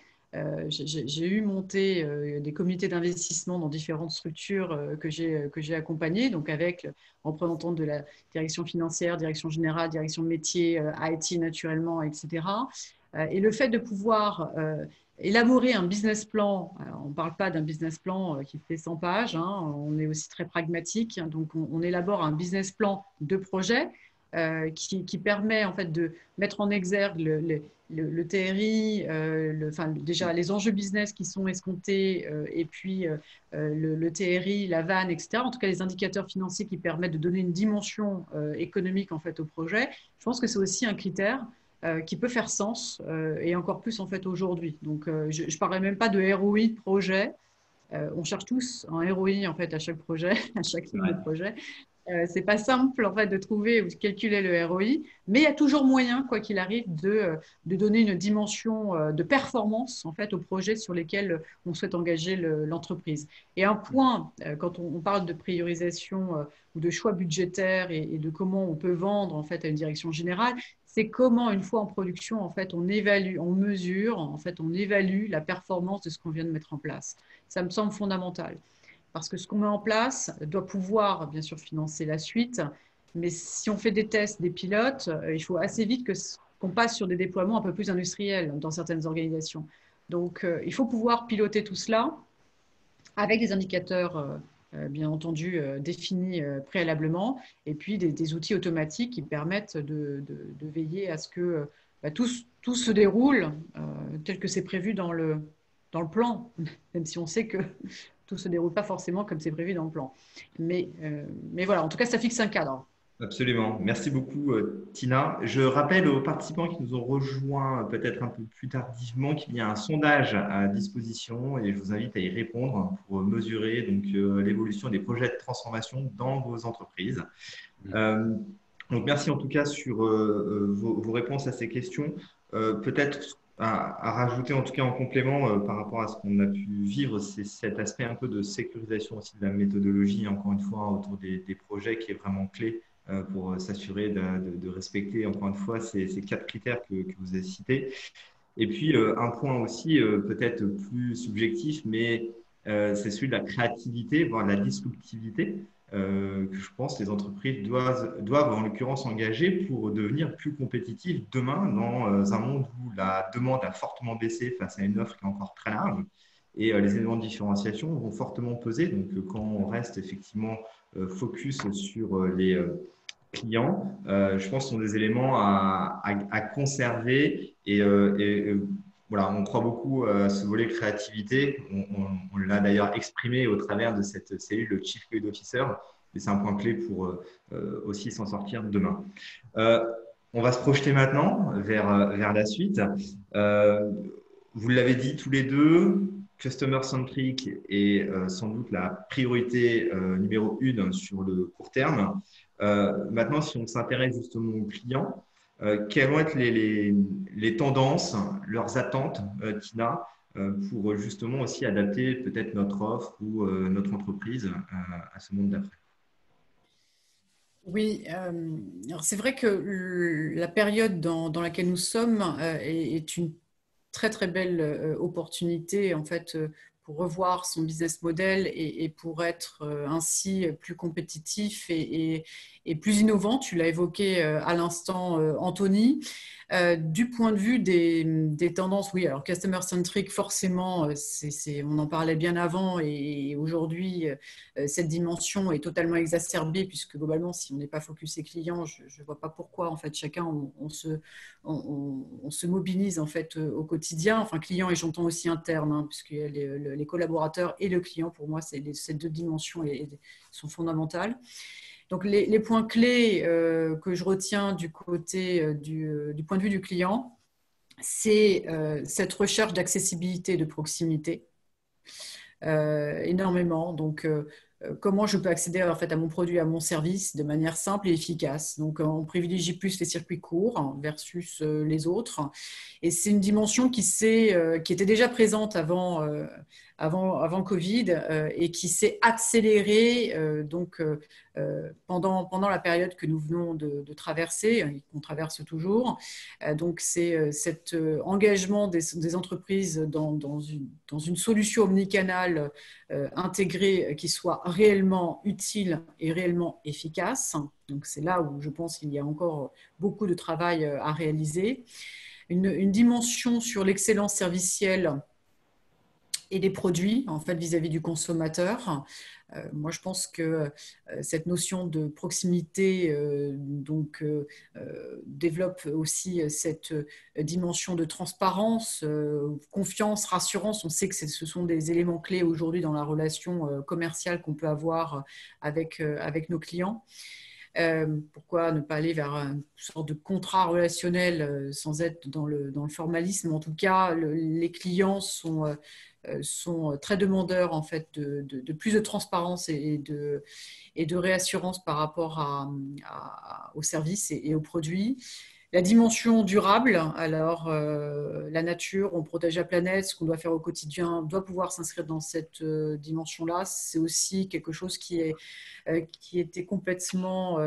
J'ai eu monté des comités d'investissement dans différentes structures que j'ai accompagnées, donc avec représentant de la direction financière, direction générale, direction de métier, IT naturellement, etc. Et le fait de pouvoir élaborer un business plan, on ne parle pas d'un business plan qui fait 100 pages, hein, on est aussi très pragmatique, hein, donc on élabore un business plan de projet qui permet en fait de mettre en exergue le TRI, déjà les enjeux business qui sont escomptés, et puis le TRI, la vanne, etc. En tout cas, les indicateurs financiers qui permettent de donner une dimension économique en fait au projet. Je pense que c'est aussi un critère qui peut faire sens et encore plus en fait aujourd'hui. Donc, je ne parlerai même pas de ROI de projet. On cherche tous un ROI en fait à chaque projet, à chaque ligne de projet. C'est pas simple en fait de trouver ou de calculer le ROI, mais il y a toujours moyen, quoi qu'il arrive, de donner une dimension de performance en fait aux projets sur lesquels on souhaite engager l'entreprise. Et un point, quand on parle de priorisation ou de choix budgétaire et de comment on peut vendre en fait à une direction générale, c'est comment une fois en production en fait on évalue, on mesure, en fait on évalue la performance de ce qu'on vient de mettre en place. Ça me semble fondamental. Parce que ce qu'on met en place doit pouvoir, bien sûr, financer la suite. Mais si on fait des tests, des pilotes, il faut assez vite qu'on passe sur des déploiements un peu plus industriels dans certaines organisations. Donc, il faut pouvoir piloter tout cela avec des indicateurs, bien entendu, définis préalablement, et puis des outils automatiques qui permettent de veiller à ce que tout se déroule tel que c'est prévu dans le plan, même si on sait que tout ne se déroule pas forcément comme c'est prévu dans le plan. Mais voilà, en tout cas, ça fixe un cadre. Absolument. Merci beaucoup, Tina. Je rappelle aux participants qui nous ont rejoints peut-être un peu plus tardivement qu'il y a un sondage à disposition et je vous invite à y répondre pour mesurer donc l'évolution des projets de transformation dans vos entreprises. Euh, donc, merci en tout cas sur vos réponses à ces questions. Peut-être à rajouter en tout cas en complément par rapport à ce qu'on a pu vivre, c'est cet aspect un peu de sécurisation aussi de la méthodologie, encore une fois, autour des projets qui est vraiment clé pour s'assurer de respecter encore une fois ces quatre critères que vous avez cités. Et puis, un point aussi peut-être plus subjectif, mais c'est celui de la créativité, voire de la disruptivité, que je pense que les entreprises doivent en l'occurrence engager pour devenir plus compétitives demain dans un monde où la demande a fortement baissé face à une offre qui est encore très large et les éléments de différenciation vont fortement peser. Donc, quand on reste effectivement focus sur les clients, je pense que ce sont des éléments à conserver voilà, on croit beaucoup à ce volet créativité. On l'a d'ailleurs exprimé au travers de cette cellule, le Chief Creative Officer, et c'est un point clé pour aussi s'en sortir demain. Euh, on va se projeter maintenant vers la suite. Euh, vous l'avez dit tous les deux, Customer Centric est sans doute la priorité numéro une sur le court terme. Maintenant, si on s'intéresse justement aux clients, quelles vont être les tendances, leurs attentes, Tina, pour justement aussi adapter peut-être notre offre ou notre entreprise à ce monde d'après? Oui, alors c'est vrai que la période dans laquelle nous sommes est une très très belle opportunité en fait pour revoir son business model et pour être ainsi plus compétitif et plus innovant. Tu l'as évoqué à l'instant, Anthony. Du point de vue des tendances, oui, alors customer centric, forcément, on en parlait bien avant et aujourd'hui, cette dimension est totalement exacerbée puisque globalement, si on n'est pas focusé client, je ne vois pas pourquoi en fait chacun on se mobilise en fait au quotidien, enfin client et j'entends aussi interne, hein, puisque les collaborateurs et le client, pour moi, ces deux dimensions sont fondamentales. Donc les points clés que je retiens du côté du point de vue du client, c'est cette recherche d'accessibilité et de proximité. Énormément. Donc, comment je peux accéder en fait, à mon produit, à mon service de manière simple et efficace. Donc, on privilégie plus les circuits courts versus les autres. Et c'est une dimension qui était déjà présente avant Covid et qui s'est accélérée pendant la période que nous venons de traverser et qu'on traverse toujours. Donc, c'est cet engagement des entreprises dans une solution omnicanale intégrée qui soit réellement utile et réellement efficace. Donc, c'est là où je pense qu'il y a encore beaucoup de travail à réaliser. Une dimension sur l'excellence servicielle et des produits en fait vis-à-vis du consommateur. Moi, je pense que cette notion de proximité développe aussi cette dimension de transparence, confiance, rassurance. On sait que ce sont des éléments clés aujourd'hui dans la relation commerciale qu'on peut avoir avec nos clients. Pourquoi ne pas aller vers une sorte de contrat relationnel sans être dans le formalisme. En tout cas, les clients sont très demandeurs en fait de plus de transparence et de réassurance par rapport aux services et aux produits. La dimension durable, alors la nature, on protège la planète, ce qu'on doit faire au quotidien doit pouvoir s'inscrire dans cette dimension-là. C'est aussi quelque chose qui était complètement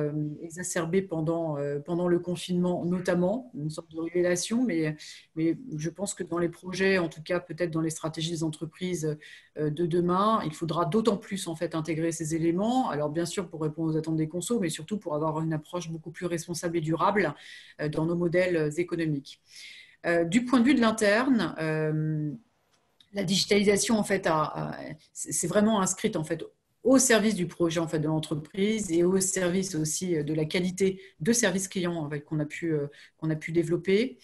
exacerbé pendant le confinement, notamment, une sorte de révélation, mais je pense que dans les projets, en tout cas peut-être dans les stratégies des entreprises de demain, il faudra d'autant plus en fait intégrer ces éléments. Alors bien sûr pour répondre aux attentes des consos, mais surtout pour avoir une approche beaucoup plus responsable et durable dans nos modèles économiques. Du point de vue de l'interne, la digitalisation en fait c'est vraiment inscrite en fait au service du projet en fait de l'entreprise et au service aussi de la qualité de service client en fait, qu'on a pu développer.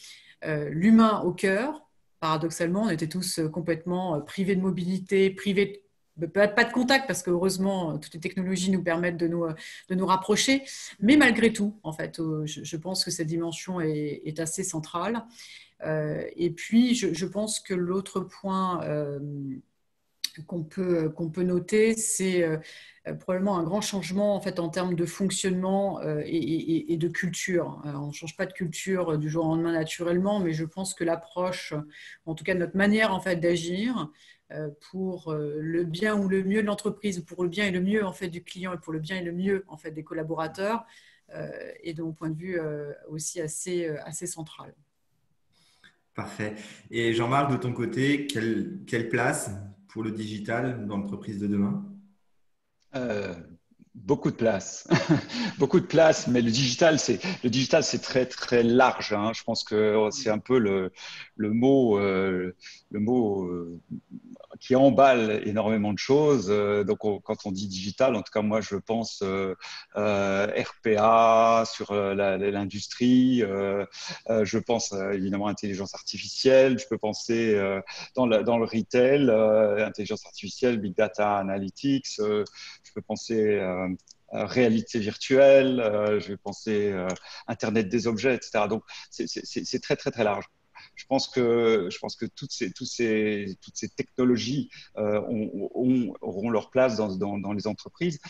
L'humain au cœur. Paradoxalement, on était tous complètement privés de mobilité, privés pas de contact parce que heureusement, toutes les technologies nous permettent de nous rapprocher. Mais malgré tout, en fait, je pense que cette dimension est assez centrale. Et puis, je pense que l'autre point qu'on peut noter, c'est probablement un grand changement en fait en termes de fonctionnement et de culture. On ne change pas de culture du jour au lendemain naturellement, mais je pense que l'approche, en tout cas notre manière en fait d'agir pour le bien ou le mieux de l'entreprise, pour le bien et le mieux en fait du client et pour le bien et le mieux en fait des collaborateurs, est de mon point de vue aussi assez central. Parfait. Et Jean-Marc, de ton côté, quelle place pour le digital dans l'entreprise de demain? Euh, Beaucoup de place, beaucoup de place, mais le digital, c'est très très large, hein. Je pense que c'est un peu le mot qui emballe énormément de choses. Donc, quand on dit digital, en tout cas, moi, je pense RPA sur l'industrie. Je pense évidemment intelligence artificielle. Je peux penser dans le retail, intelligence artificielle, big data analytics. Je peux penser réalité virtuelle, je vais penser Internet des objets, etc. Donc, c'est très, très, très large. Je pense que toutes ces technologies auront leur place dans les entreprises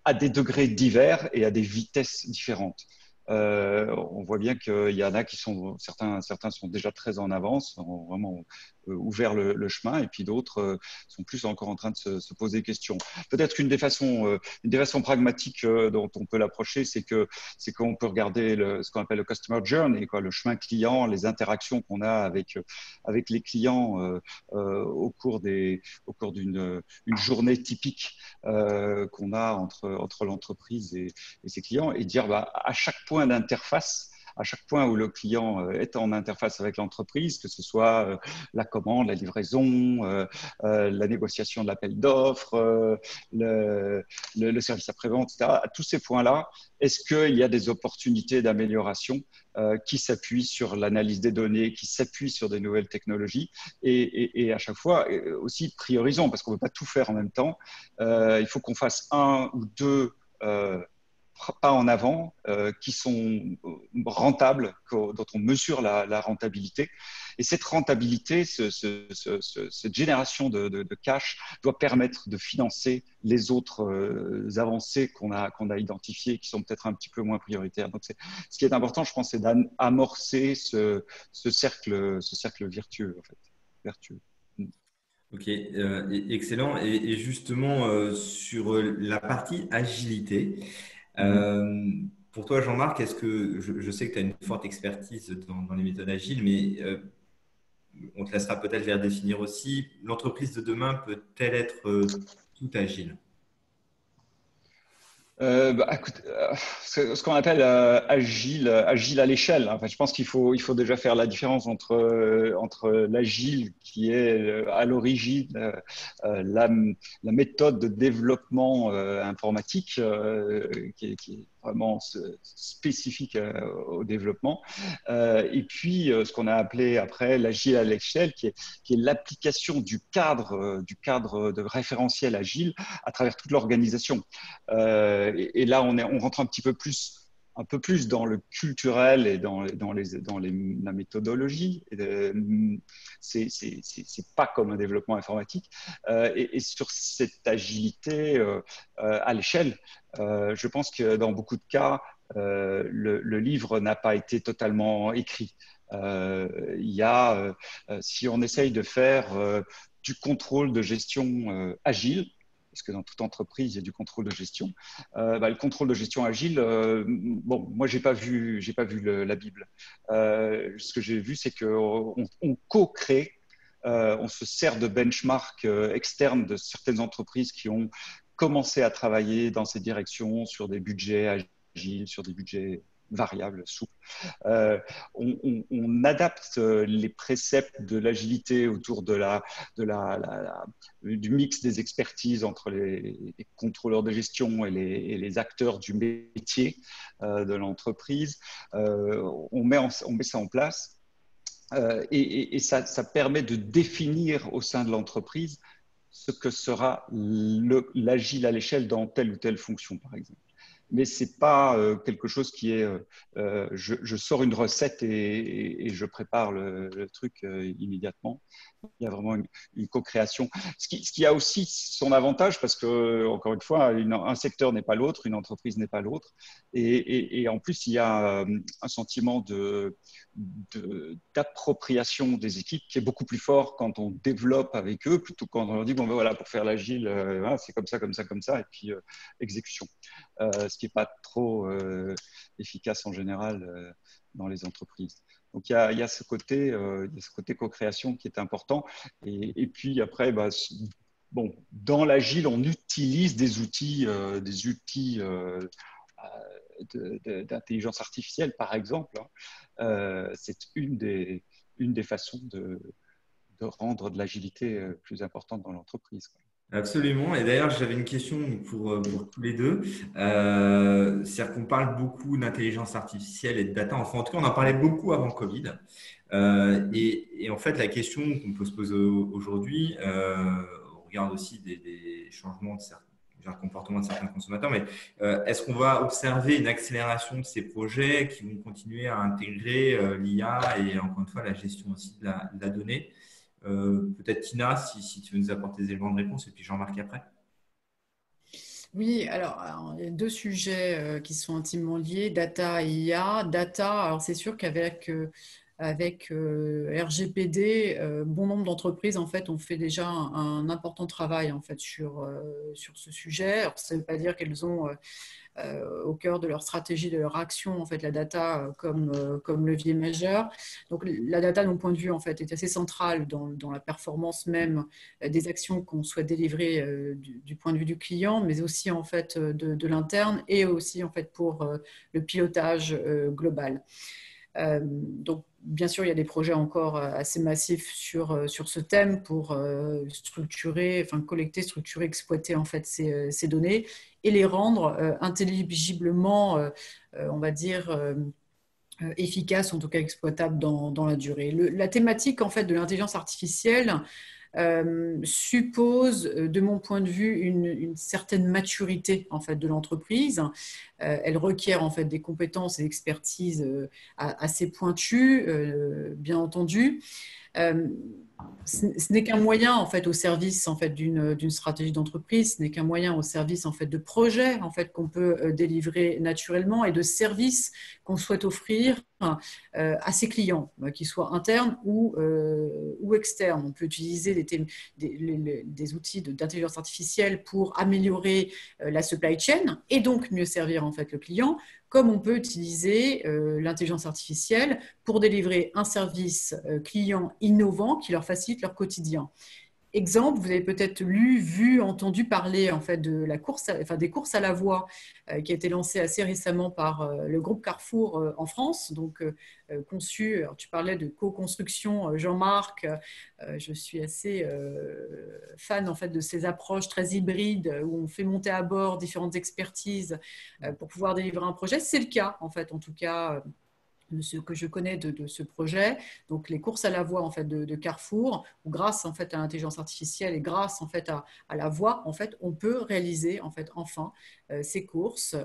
à des degrés divers et à des vitesses différentes. On voit bien qu'il y en a certains sont déjà très en avance, ont vraiment ouvert le chemin, et puis d'autres sont plus encore en train de se poser des questions. Peut-être une des façons pragmatiques dont on peut l'approcher, c'est qu'on peut regarder ce qu'on appelle le customer journey, quoi, le chemin client, les interactions qu'on a avec les clients au cours d'une journée typique qu'on a entre l'entreprise et ses clients, et dire à chaque point d'interface, à chaque point où le client est en interface avec l'entreprise, que ce soit la commande, la livraison, la négociation de l'appel d'offres, le service après-vente, etc. À tous ces points-là, est-ce qu'il y a des opportunités d'amélioration qui s'appuient sur l'analyse des données, qui s'appuient sur des nouvelles technologies, et à chaque fois aussi priorisons, parce qu'on ne peut pas tout faire en même temps. Il faut qu'on fasse un ou deux pas en avant qui sont rentables, dont on mesure la rentabilité. Et cette rentabilité, cette génération de cash doit permettre de financer les autres avancées qu'on a identifiées, qui sont peut-être un petit peu moins prioritaires. Donc, ce qui est important, je pense, c'est d'amorcer ce cercle vertueux, en fait. Vertueux. Ok, excellent. Et justement, sur la partie agilité, Mm-hmm. pour toi, Jean-Marc, est-ce que je sais que tu as une forte expertise dans les méthodes agiles, mais on te laissera peut-être les redéfinir aussi. L'entreprise de demain peut-elle être tout agile? Écoute, ce qu'on appelle agile à l'échelle. En fait, je pense qu'il faut déjà faire la différence entre l'agile qui est à l'origine la méthode de développement informatique qui est vraiment spécifique au développement, et puis ce qu'on a appelé après l'agile à l'échelle, qui est l'application du cadre de référentiel agile à travers toute l'organisation. Et là, on rentre un peu plus dans le culturel et dans la méthodologie. C'est pas comme un développement informatique. Et sur cette agilité à l'échelle, je pense que dans beaucoup de cas, le livre n'a pas été totalement écrit. Si on essaye de faire du contrôle de gestion agile, parce que dans toute entreprise, il y a du contrôle de gestion. Le contrôle de gestion agile, bon, moi, j'ai pas vu la Bible. Ce que j'ai vu, c'est qu'on co-crée, on se sert de benchmarks externes de certaines entreprises qui ont commencé à travailler dans ces directions sur des budgets agiles, sur des budgets variables, souples. On adapte les préceptes de l'agilité autour du mix des expertises entre les contrôleurs de gestion et les acteurs du métier de l'entreprise. On met ça en place et ça permet de définir au sein de l'entreprise ce que sera l'agile à l'échelle dans telle ou telle fonction, par exemple. Mais ce n'est pas quelque chose qui est je sors une recette et je prépare le truc immédiatement. Il y a vraiment une co-création. Ce qui a aussi son avantage parce que, encore une fois, un secteur n'est pas l'autre, une entreprise n'est pas l'autre. Et en plus, il y a un sentiment d'appropriation des équipes qui est beaucoup plus fort quand on développe avec eux plutôt que quand on leur dit, bon, ben voilà, pour faire l'agile, c'est comme ça, comme ça, comme ça, et puis exécution. Ce qui n'est pas trop efficace en général dans les entreprises. Donc, il y a ce côté co-création qui est important. Et puis, après, bon, dans l'agile, on utilise des outils d'intelligence artificielle, par exemple. C'est une des façons de rendre de l'agilité plus importante dans l'entreprise. Absolument. Et d'ailleurs, j'avais une question pour tous les deux. C'est-à-dire qu'on parle beaucoup d'intelligence artificielle et de data. Enfin, en tout cas, on en parlait beaucoup avant Covid. Et en fait, la question qu'on peut se poser aujourd'hui, on regarde aussi des changements de comportement de certains consommateurs, mais est-ce qu'on va observer une accélération de ces projets qui vont continuer à intégrer l'IA et encore une fois la gestion aussi de la donnée? Peut-être Tina, si tu veux nous apporter des éléments de réponse, et puis Jean-Marc après. Oui, alors, il y a deux sujets qui sont intimement liés, data et IA. Data, alors c'est sûr avec RGPD, bon nombre d'entreprises en fait ont fait déjà un important travail en fait sur ce sujet. Alors, ça ne veut pas dire qu'elles ont au cœur de leur stratégie, de leur action, en fait, la data comme levier majeur. Donc, la data, de mon point de vue, en fait, est assez centrale dans la performance même des actions qu'on souhaite délivrer du point de vue du client, mais aussi, en fait, de l'interne et aussi, en fait, pour le pilotage global. Donc, bien sûr, il y a des projets encore assez massifs sur ce thème pour structurer, enfin collecter, structurer, exploiter en fait ces données et les rendre intelligiblement, on va dire, efficaces, en tout cas exploitables dans la durée. La thématique en fait de l'intelligence artificielle suppose, de mon point de vue, une certaine maturité en fait de l'entreprise. Elle requiert en fait des compétences et expertises assez pointues, bien entendu. Ce n'est qu'un moyen en fait au service en fait d'une stratégie d'entreprise, ce n'est qu'un moyen au service en fait de projets en fait qu'on peut délivrer naturellement et de services qu'on souhaite offrir à ses clients, qu'ils soient internes ou externes. On peut utiliser des outils d'intelligence artificielle pour améliorer la supply chain et donc mieux servir en fait le client, comme on peut utiliser l'intelligence artificielle pour délivrer un service client innovant qui leur facilite leur quotidien. Exemple, vous avez peut-être lu, vu, entendu parler en fait de des courses à la voie qui a été lancée assez récemment par le groupe Carrefour en France, donc conçu. Alors, tu parlais de co-construction, Jean-Marc. Je suis assez fan en fait de ces approches très hybrides où on fait monter à bord différentes expertises pour pouvoir délivrer un projet. C'est le cas en fait, en tout cas. De ce que je connais de ce projet, donc les courses à la voie en fait de Carrefour, où grâce en fait à l'intelligence artificielle et grâce en fait à la voie, en fait, on peut réaliser en fait enfin ces courses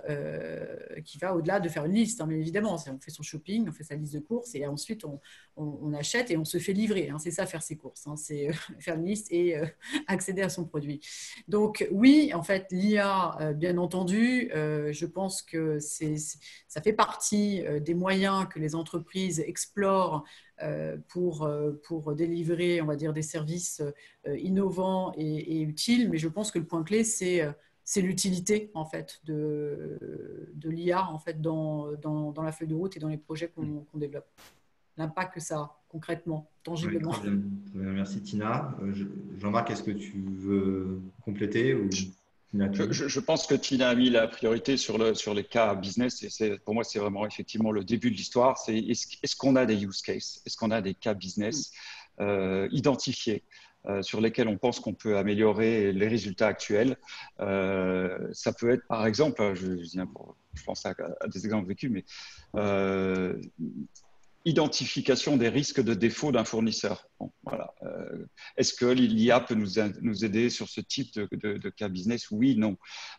qui va au-delà de faire une liste, hein, mais évidemment, on fait son shopping, on fait sa liste de courses et ensuite on achète et on se fait livrer. Hein, c'est ça faire ses courses, hein, c'est faire une liste et accéder à son produit. Donc oui, en fait, l'IA, bien entendu, je pense que ça fait partie des moyens que les entreprises explorent pour délivrer, on va dire, des services innovants et utiles. Mais je pense que le point clé, c'est l'utilité en fait de l'IA en fait dans la feuille de route et dans les projets qu'on développe. L'impact que ça a concrètement, tangiblement. Oui, très bien. Très bien. Merci Tina. Jean-Marc, est-ce que tu veux compléter ou je pense que Tina a mis la priorité sur les cas business et pour moi, c'est vraiment effectivement le début de l'histoire. C'est est-ce qu'on a des use cases? Est-ce qu'on a des cas business identifiés sur lesquels on pense qu'on peut améliorer les résultats actuels? Ça peut être, par exemple, je pense à des exemples vécus, mais identification des risques de défaut d'un fournisseur. Bon, voilà. Est-ce que l'IA peut nous aider sur ce type de cas business? Oui, non.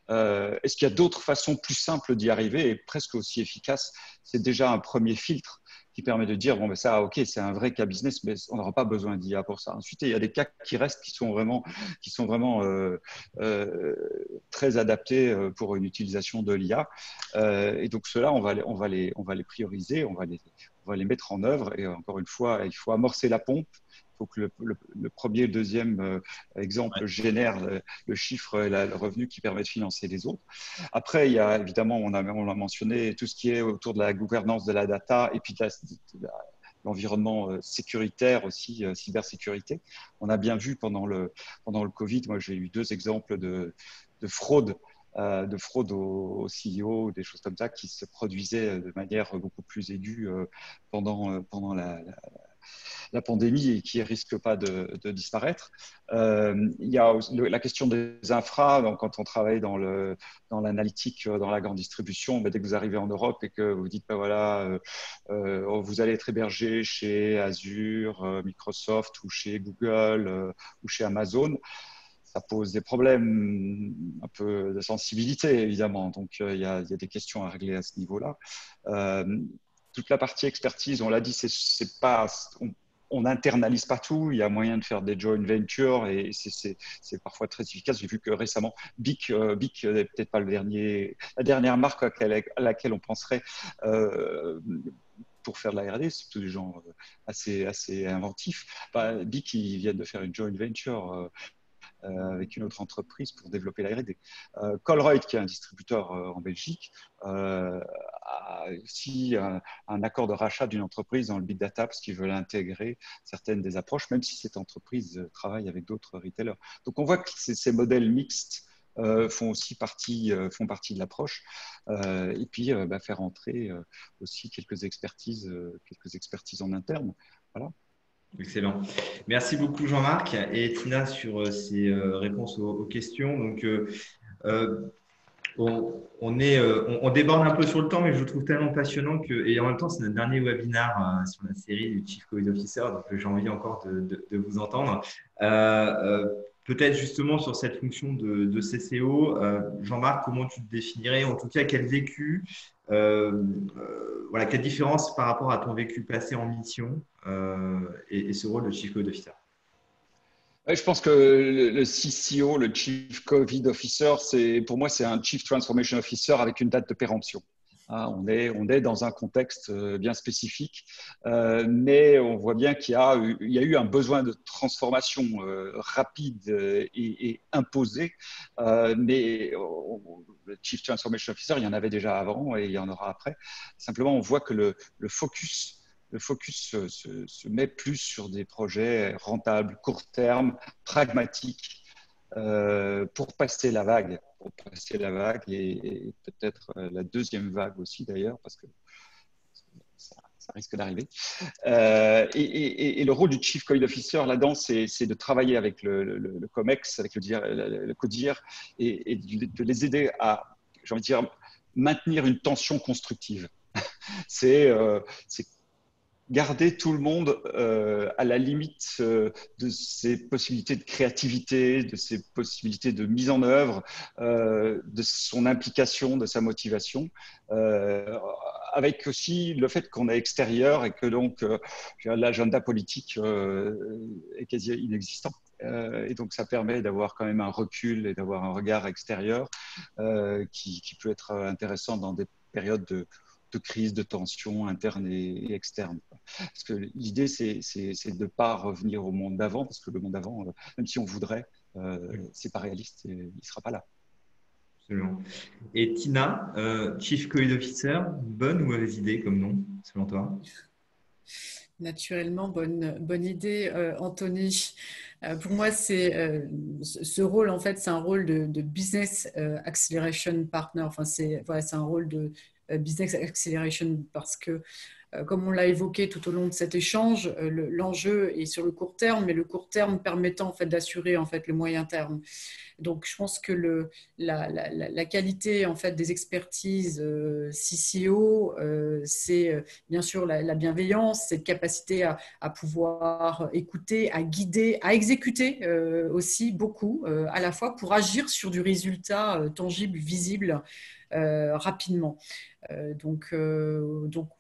Est-ce qu'il y a d'autres façons plus simples d'y arriver et presque aussi efficaces? C'est déjà un premier filtre qui permet de dire, bon, ben ça, ok, c'est un vrai cas business, mais on n'aura pas besoin d'IA pour ça. Ensuite, il y a des cas qui restent, qui sont vraiment très adaptés pour une utilisation de l'IA. Et donc, ceux-là, on va les prioriser, on va les mettre en œuvre. Et encore une fois, il faut amorcer la pompe. Il faut que le premier et le deuxième exemple génère le chiffre et le revenu qui permet de financer les autres. Après, il y a évidemment, on l'a mentionné, tout ce qui est autour de la gouvernance de la data et puis de l'environnement sécuritaire aussi, cybersécurité. On a bien vu pendant le Covid, moi j'ai eu 2 exemples de fraude au CEO, des choses comme ça qui se produisaient de manière beaucoup plus aiguë pendant la pandémie et qui ne risquent pas de disparaître. Il y a la question des infras. Donc, quand on travaille dans l'analytique, dans la grande distribution, dès que vous arrivez en Europe et que vous dites, voilà, vous allez être hébergé chez Azure, Microsoft ou chez Google ou chez Amazon, ça pose des problèmes un peu de sensibilité, évidemment. Donc, il y a des questions à régler à ce niveau-là. Toute la partie expertise, on l'a dit, c'est pas, on n'internalise pas tout. Il y a moyen de faire des joint ventures et c'est parfois très efficace. J'ai vu que récemment, BIC n'est peut-être pas la dernière marque à laquelle on penserait pour faire de la R&D. C'est tous des gens assez inventifs. BIC, ils viennent de faire une joint venture avec une autre entreprise pour développer la R&D. Colruyt, qui est un distributeur en Belgique, a aussi un accord de rachat d'une entreprise dans le big data parce qu'ils veulent intégrer certaines des approches, même si cette entreprise travaille avec d'autres retailers. Donc, on voit que ces modèles mixtes font partie de l'approche. Et puis, faire entrer aussi quelques expertises en interne. Voilà. Excellent. Merci beaucoup Jean-Marc et Tina sur ces réponses aux questions. Donc, on déborde un peu sur le temps, mais je le trouve tellement passionnant et en même temps, c'est notre dernier webinaire sur la série du Chief Covid Officer, donc j'ai envie encore de vous entendre. Peut-être justement sur cette fonction de CCO, Jean-Marc, comment tu te définirais? En tout cas, quel vécu, quelle différence par rapport à ton vécu passé en mission et ce rôle de Chief Covid Officer? Je pense que le CCO, le Chief COVID Officer, pour moi, c'est un Chief Transformation Officer avec une date de péremption. On est dans un contexte bien spécifique, mais on voit bien qu'il y a eu un besoin de transformation rapide et imposée. Mais le Chief Transformation Officer, il y en avait déjà avant et il y en aura après. Simplement, on voit que le focus se met plus sur des projets rentables, court terme, pragmatiques, pour passer la vague. Et peut-être la deuxième vague aussi d'ailleurs, parce que ça risque d'arriver. Et le rôle du Chief Covid Officer là-dedans, c'est de travailler avec le COMEX, avec le CODIR, et de les aider à, j'ai envie de dire, maintenir une tension constructive. C'est garder tout le monde à la limite de ses possibilités de créativité, de ses possibilités de mise en œuvre, de son implication, de sa motivation, avec aussi le fait qu'on est extérieur et que donc l'agenda politique est quasi inexistant. Et donc, ça permet d'avoir quand même un recul et d'avoir un regard extérieur qui peut être intéressant dans des périodes de crise, de tension interne et externe. Parce que l'idée, c'est de ne pas revenir au monde d'avant, parce que le monde d'avant, même si on voudrait, c'est pas réaliste et il ne sera pas là. Absolument. Et Tina, Chief Covid Officer, bonne ou mauvaise idée comme nom, selon toi? Naturellement, bonne idée, Anthony. Pour moi, ce rôle, en fait, c'est un rôle de Business Acceleration Partner. Enfin, c'est un rôle de Business Acceleration parce que comme on l'a évoqué tout au long de cet échange, l'enjeu est sur le court terme, mais le court terme permettant en fait, d'assurer en fait, le moyen terme. Donc, je pense que la qualité en fait, des expertises CCO, c'est bien sûr la bienveillance, cette capacité à pouvoir écouter, à guider, à exécuter aussi beaucoup, à la fois pour agir sur du résultat tangible, visible, rapidement. Donc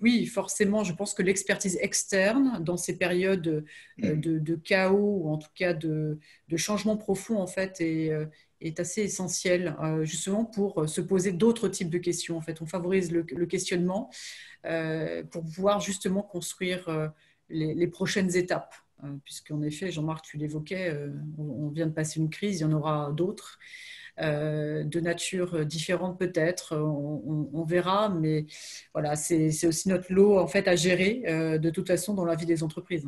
oui, forcément, je pense que l'expertise externe dans ces périodes de chaos ou en tout cas de changement profond en fait est assez essentielle justement pour se poser d'autres types de questions. En fait, on favorise le questionnement pour pouvoir justement construire les prochaines étapes. Puisqu'en effet, Jean-Marc, tu l'évoquais, on vient de passer une crise, il y en aura d'autres. De nature différente peut-être, on verra, mais voilà, c'est aussi notre lot en fait à gérer de toute façon dans la vie des entreprises.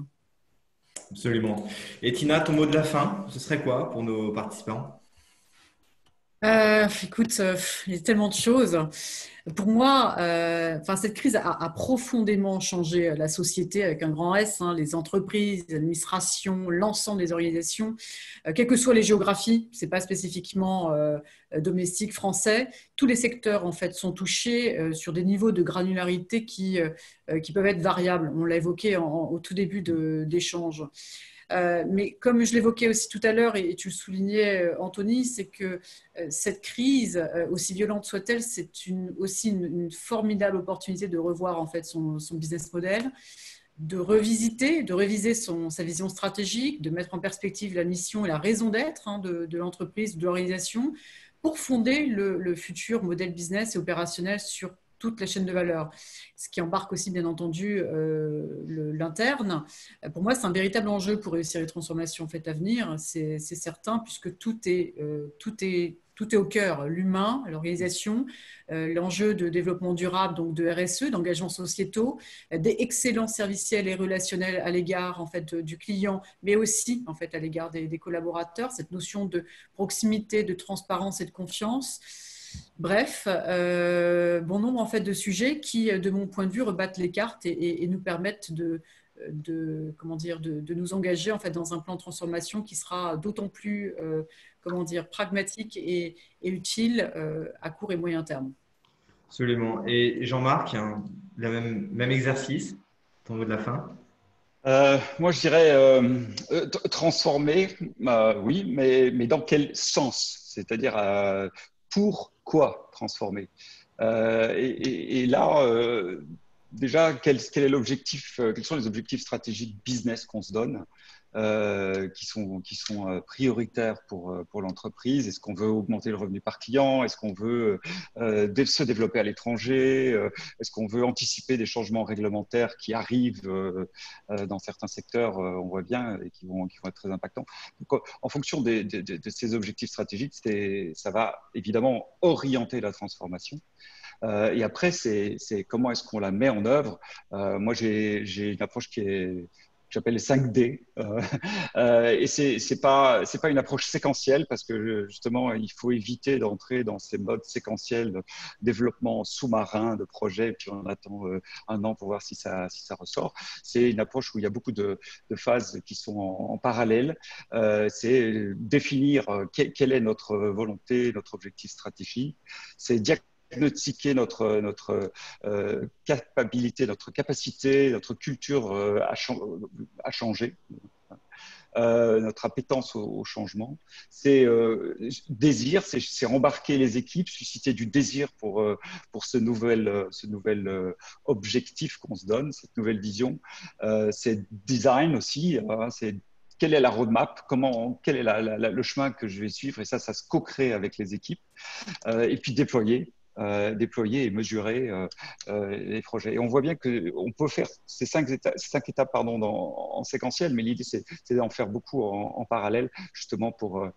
Absolument. Et Tina, ton mot de la fin, ce serait quoi pour nos participants? Écoute, il y a tellement de choses. Pour moi, cette crise a profondément changé la société avec un grand S, hein, les entreprises, les administrations, l'ensemble des organisations, quelles que soient les géographies, c'est pas spécifiquement domestique français. Tous les secteurs en fait sont touchés sur des niveaux de granularité qui peuvent être variables. On l'a évoqué au tout début d'échange. Mais comme je l'évoquais aussi tout à l'heure et tu le soulignais, Anthony, c'est que cette crise, aussi violente soit-elle, c'est aussi une formidable opportunité de revoir en fait son business model, de revisiter, de réviser sa vision stratégique, de mettre en perspective la mission et la raison d'être de l'entreprise, de l'organisation, pour fonder le futur modèle business et opérationnel sur toute la chaîne de valeur, ce qui embarque aussi bien entendu l'interne. Pour moi, c'est un véritable enjeu pour réussir les transformations faites à venir, c'est certain, puisque tout est au cœur, l'humain, l'organisation, l'enjeu de développement durable, donc de RSE, d'engagements sociétaux, des excellents serviciels et relationnels à l'égard en fait, du client, mais aussi en fait, à l'égard des collaborateurs, cette notion de proximité, de transparence et de confiance. Bref, bon nombre en fait, de sujets qui, de mon point de vue, rebattent les cartes et nous permettent de nous engager en fait, dans un plan de transformation qui sera d'autant plus pragmatique et utile à court et moyen terme. Absolument. Et Jean-Marc, hein, le même exercice, ton mot de la fin? Moi, je dirais transformer, oui, mais dans quel sens? C'est-à-dire pourquoi transformer? Et là, déjà, quel est l'objectif, quels sont les objectifs stratégiques business qu'on se donne, qui sont prioritaires pour l'entreprise? Est-ce qu'on veut augmenter le revenu par client? Est-ce qu'on veut se développer à l'étranger? Est-ce qu'on veut anticiper des changements réglementaires qui arrivent dans certains secteurs, on voit bien, et qui vont être très impactants? Donc, en fonction de ces objectifs stratégiques, ça va évidemment orienter la transformation. Et après, c'est comment est-ce qu'on la met en œuvre. Moi, j'ai une approche que j'appelle les 5D. Et c'est pas une approche séquentielle parce que justement, il faut éviter d'entrer dans ces modes séquentiels de développement sous-marin de projets, et puis on attend un an pour voir si ça ressort. C'est une approche où il y a beaucoup de phases qui sont en parallèle. C'est définir quelle est notre volonté, notre objectif stratégique. C'est diagnostiquer notre capacité, notre culture à changer, notre appétence au changement. C'est désir, c'est embarquer les équipes, susciter du désir pour ce nouvel objectif qu'on se donne, cette nouvelle vision. C'est design aussi, c'est quelle est la roadmap, quel est le chemin que je vais suivre, et ça se co-crée avec les équipes. Et puis déployer et mesurer les projets. Et on voit bien qu'on peut faire ces cinq étapes en séquentiel, mais l'idée, c'est d'en faire beaucoup en parallèle, justement pour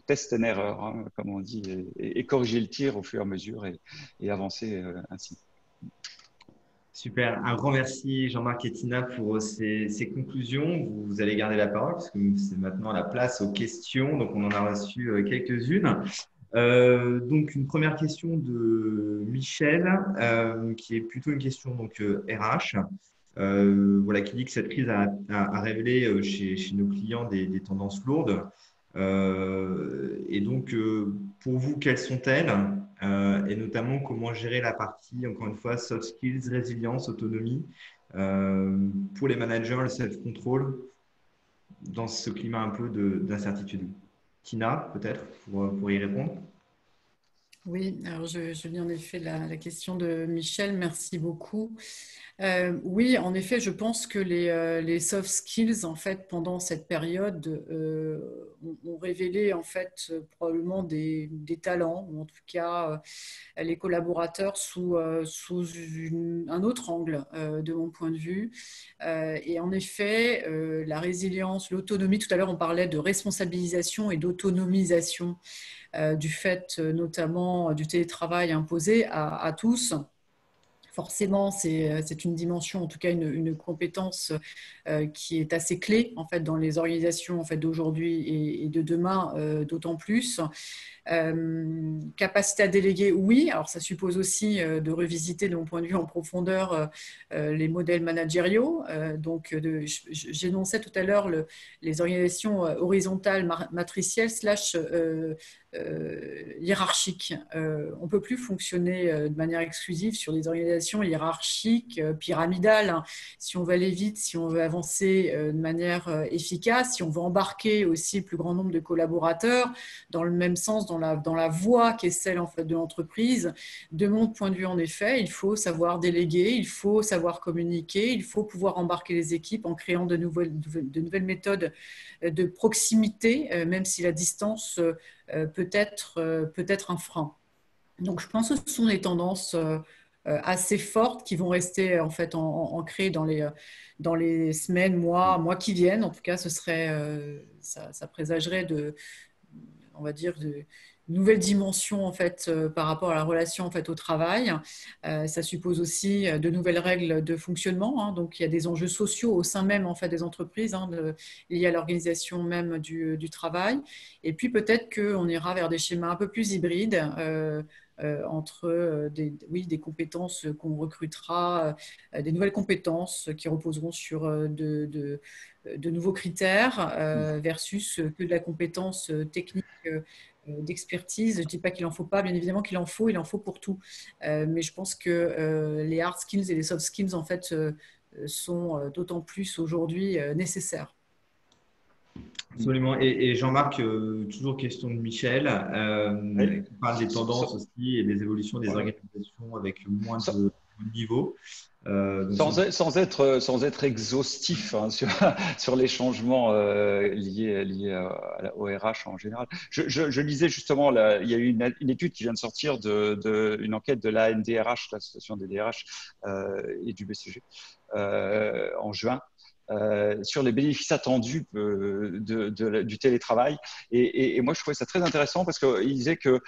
test and error, hein, comme on dit, et corriger le tir au fur et à mesure et avancer ainsi. Super. Un grand merci Jean-Marc et Tina pour ces conclusions. Vous allez garder la parole parce que c'est maintenant la place aux questions. Donc, on en a reçu quelques-unes. Donc, une première question de Michel, qui est plutôt une question donc, RH. Voilà, qui dit que cette crise a révélé chez nos clients des tendances lourdes. Et donc, pour vous, quelles sont-elles? Et notamment, comment gérer la partie, encore une fois, soft skills, résilience, autonomie, pour les managers, le self-control, dans ce climat un peu d'incertitude. Tina, peut-être, pour y répondre. Oui, alors je lis en effet la question de Michel, merci beaucoup. Oui, en effet, je pense que les soft skills, en fait, pendant cette période, ont révélé, en fait, probablement des talents, ou en tout cas, les collaborateurs sous un autre angle, de mon point de vue. Et en effet, la résilience, l'autonomie, tout à l'heure, on parlait de responsabilisation et d'autonomisation du fait notamment du télétravail imposé à tous. Forcément, c'est une dimension, en tout cas une compétence qui est assez clé en fait dans les organisations en fait d'aujourd'hui et de demain, d'autant plus. Capacité à déléguer, oui. Alors, ça suppose aussi de revisiter, de mon point de vue, en profondeur les modèles managériaux. Donc, j'énonçais tout à l'heure les organisations horizontales, matricielles, slash hiérarchiques. On ne peut plus fonctionner de manière exclusive sur des organisations hiérarchiques, pyramidales, hein. Si on veut aller vite, si on veut avancer de manière efficace, si on veut embarquer aussi le plus grand nombre de collaborateurs dans le même sens, dans la voie qui est celle en fait, de l'entreprise. De mon point de vue, en effet, il faut savoir déléguer, il faut savoir communiquer, il faut pouvoir embarquer les équipes en créant de nouvelles méthodes de proximité, même si la distance peut être un frein. Donc, je pense que ce sont des tendances assez fortes qui vont rester en fait ancrées dans les semaines, mois qui viennent. En tout cas, ça présagerait on va dire, de nouvelles dimensions en fait par rapport à la relation en fait au travail. Ça suppose aussi de nouvelles règles de fonctionnement, hein. Donc il y a des enjeux sociaux au sein même en fait des entreprises, hein, liés à l'organisation même du travail. Et puis peut-être qu'on ira vers des schémas un peu plus hybrides. Entre des compétences qu'on recrutera, des nouvelles compétences qui reposeront sur de nouveaux critères versus que de la compétence technique d'expertise. Je ne dis pas qu'il n'en faut pas, bien évidemment qu'il en faut, il en faut pour tout. Mais je pense que les hard skills et les soft skills, en fait, sont d'autant plus aujourd'hui nécessaires. Absolument. Et Jean-Marc, toujours question de Michel, Oui. qui parle des tendances aussi et des évolutions des Voilà. organisations avec moins Sans, de niveau. sans être exhaustif hein, sur les changements liés au RH en général. Je lisais justement, il y a eu une étude qui vient de sortir une enquête de la NDRH, l'association des DRH et du BCG, en juin. Sur les bénéfices attendus du télétravail. Et moi, je trouvais ça très intéressant parce qu'il disait que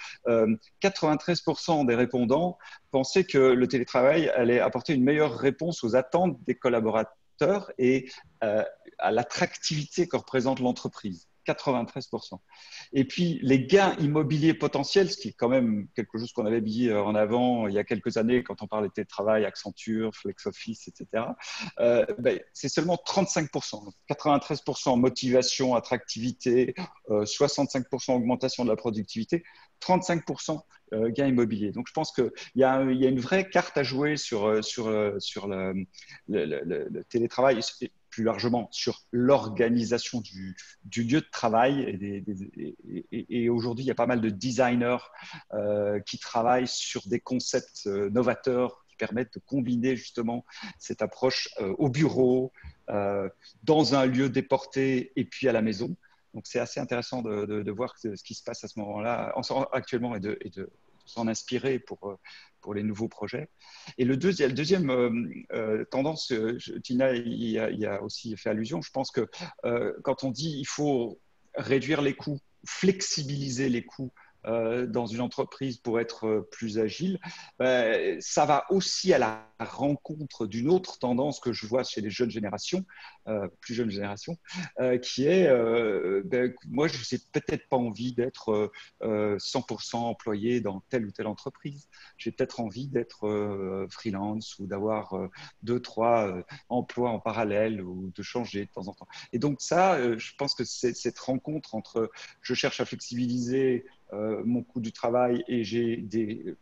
93% des répondants pensaient que le télétravail allait apporter une meilleure réponse aux attentes des collaborateurs et à l'attractivité que représente l'entreprise. 93%. Et puis, les gains immobiliers potentiels, ce qui est quand même quelque chose qu'on avait mis en avant il y a quelques années quand on parlait de télétravail, Accenture, FlexOffice, etc. C'est seulement 35%. 93% motivation, attractivité, 65% augmentation de la productivité, 35% gains immobiliers. Donc, je pense qu'il y a une vraie carte à jouer sur le télétravail. Plus largement sur l'organisation du lieu de travail. Et aujourd'hui, il y a pas mal de designers qui travaillent sur des concepts novateurs qui permettent de combiner justement cette approche au bureau, dans un lieu déporté et puis à la maison. Donc, c'est assez intéressant de voir ce qui se passe à ce moment-là, actuellement, et de s'en inspirer pour les nouveaux projets. Et le deuxième tendance, Tina y a aussi fait allusion, je pense que quand on dit il faut réduire les coûts, flexibiliser les coûts dans une entreprise pour être plus agile, ça va aussi à la rencontre d'une autre tendance que je vois chez les jeunes générations, plus jeunes générations, qui est, moi, je n'ai peut-être pas envie d'être 100% employé dans telle ou telle entreprise. J'ai peut-être envie d'être freelance ou d'avoir 2, 3 emplois en parallèle ou de changer de temps en temps. Et donc ça, je pense que c'est cette rencontre entre je cherche à flexibiliser mon coût du travail et j'ai des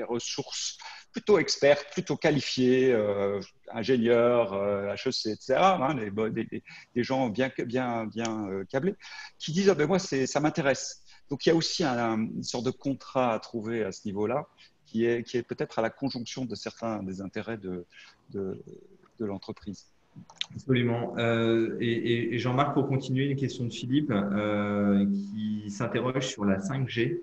ressources plutôt expertes, plutôt qualifiées, ingénieurs, HEC, etc., hein, des gens bien câblés, qui disent ah ben moi, ça m'intéresse. Donc il y a aussi une sorte de contrat à trouver à ce niveau-là, qui est peut-être à la conjonction de certains des intérêts de l'entreprise. Absolument. Et Jean-Marc, pour continuer, une question de Philippe qui s'interroge sur la 5G.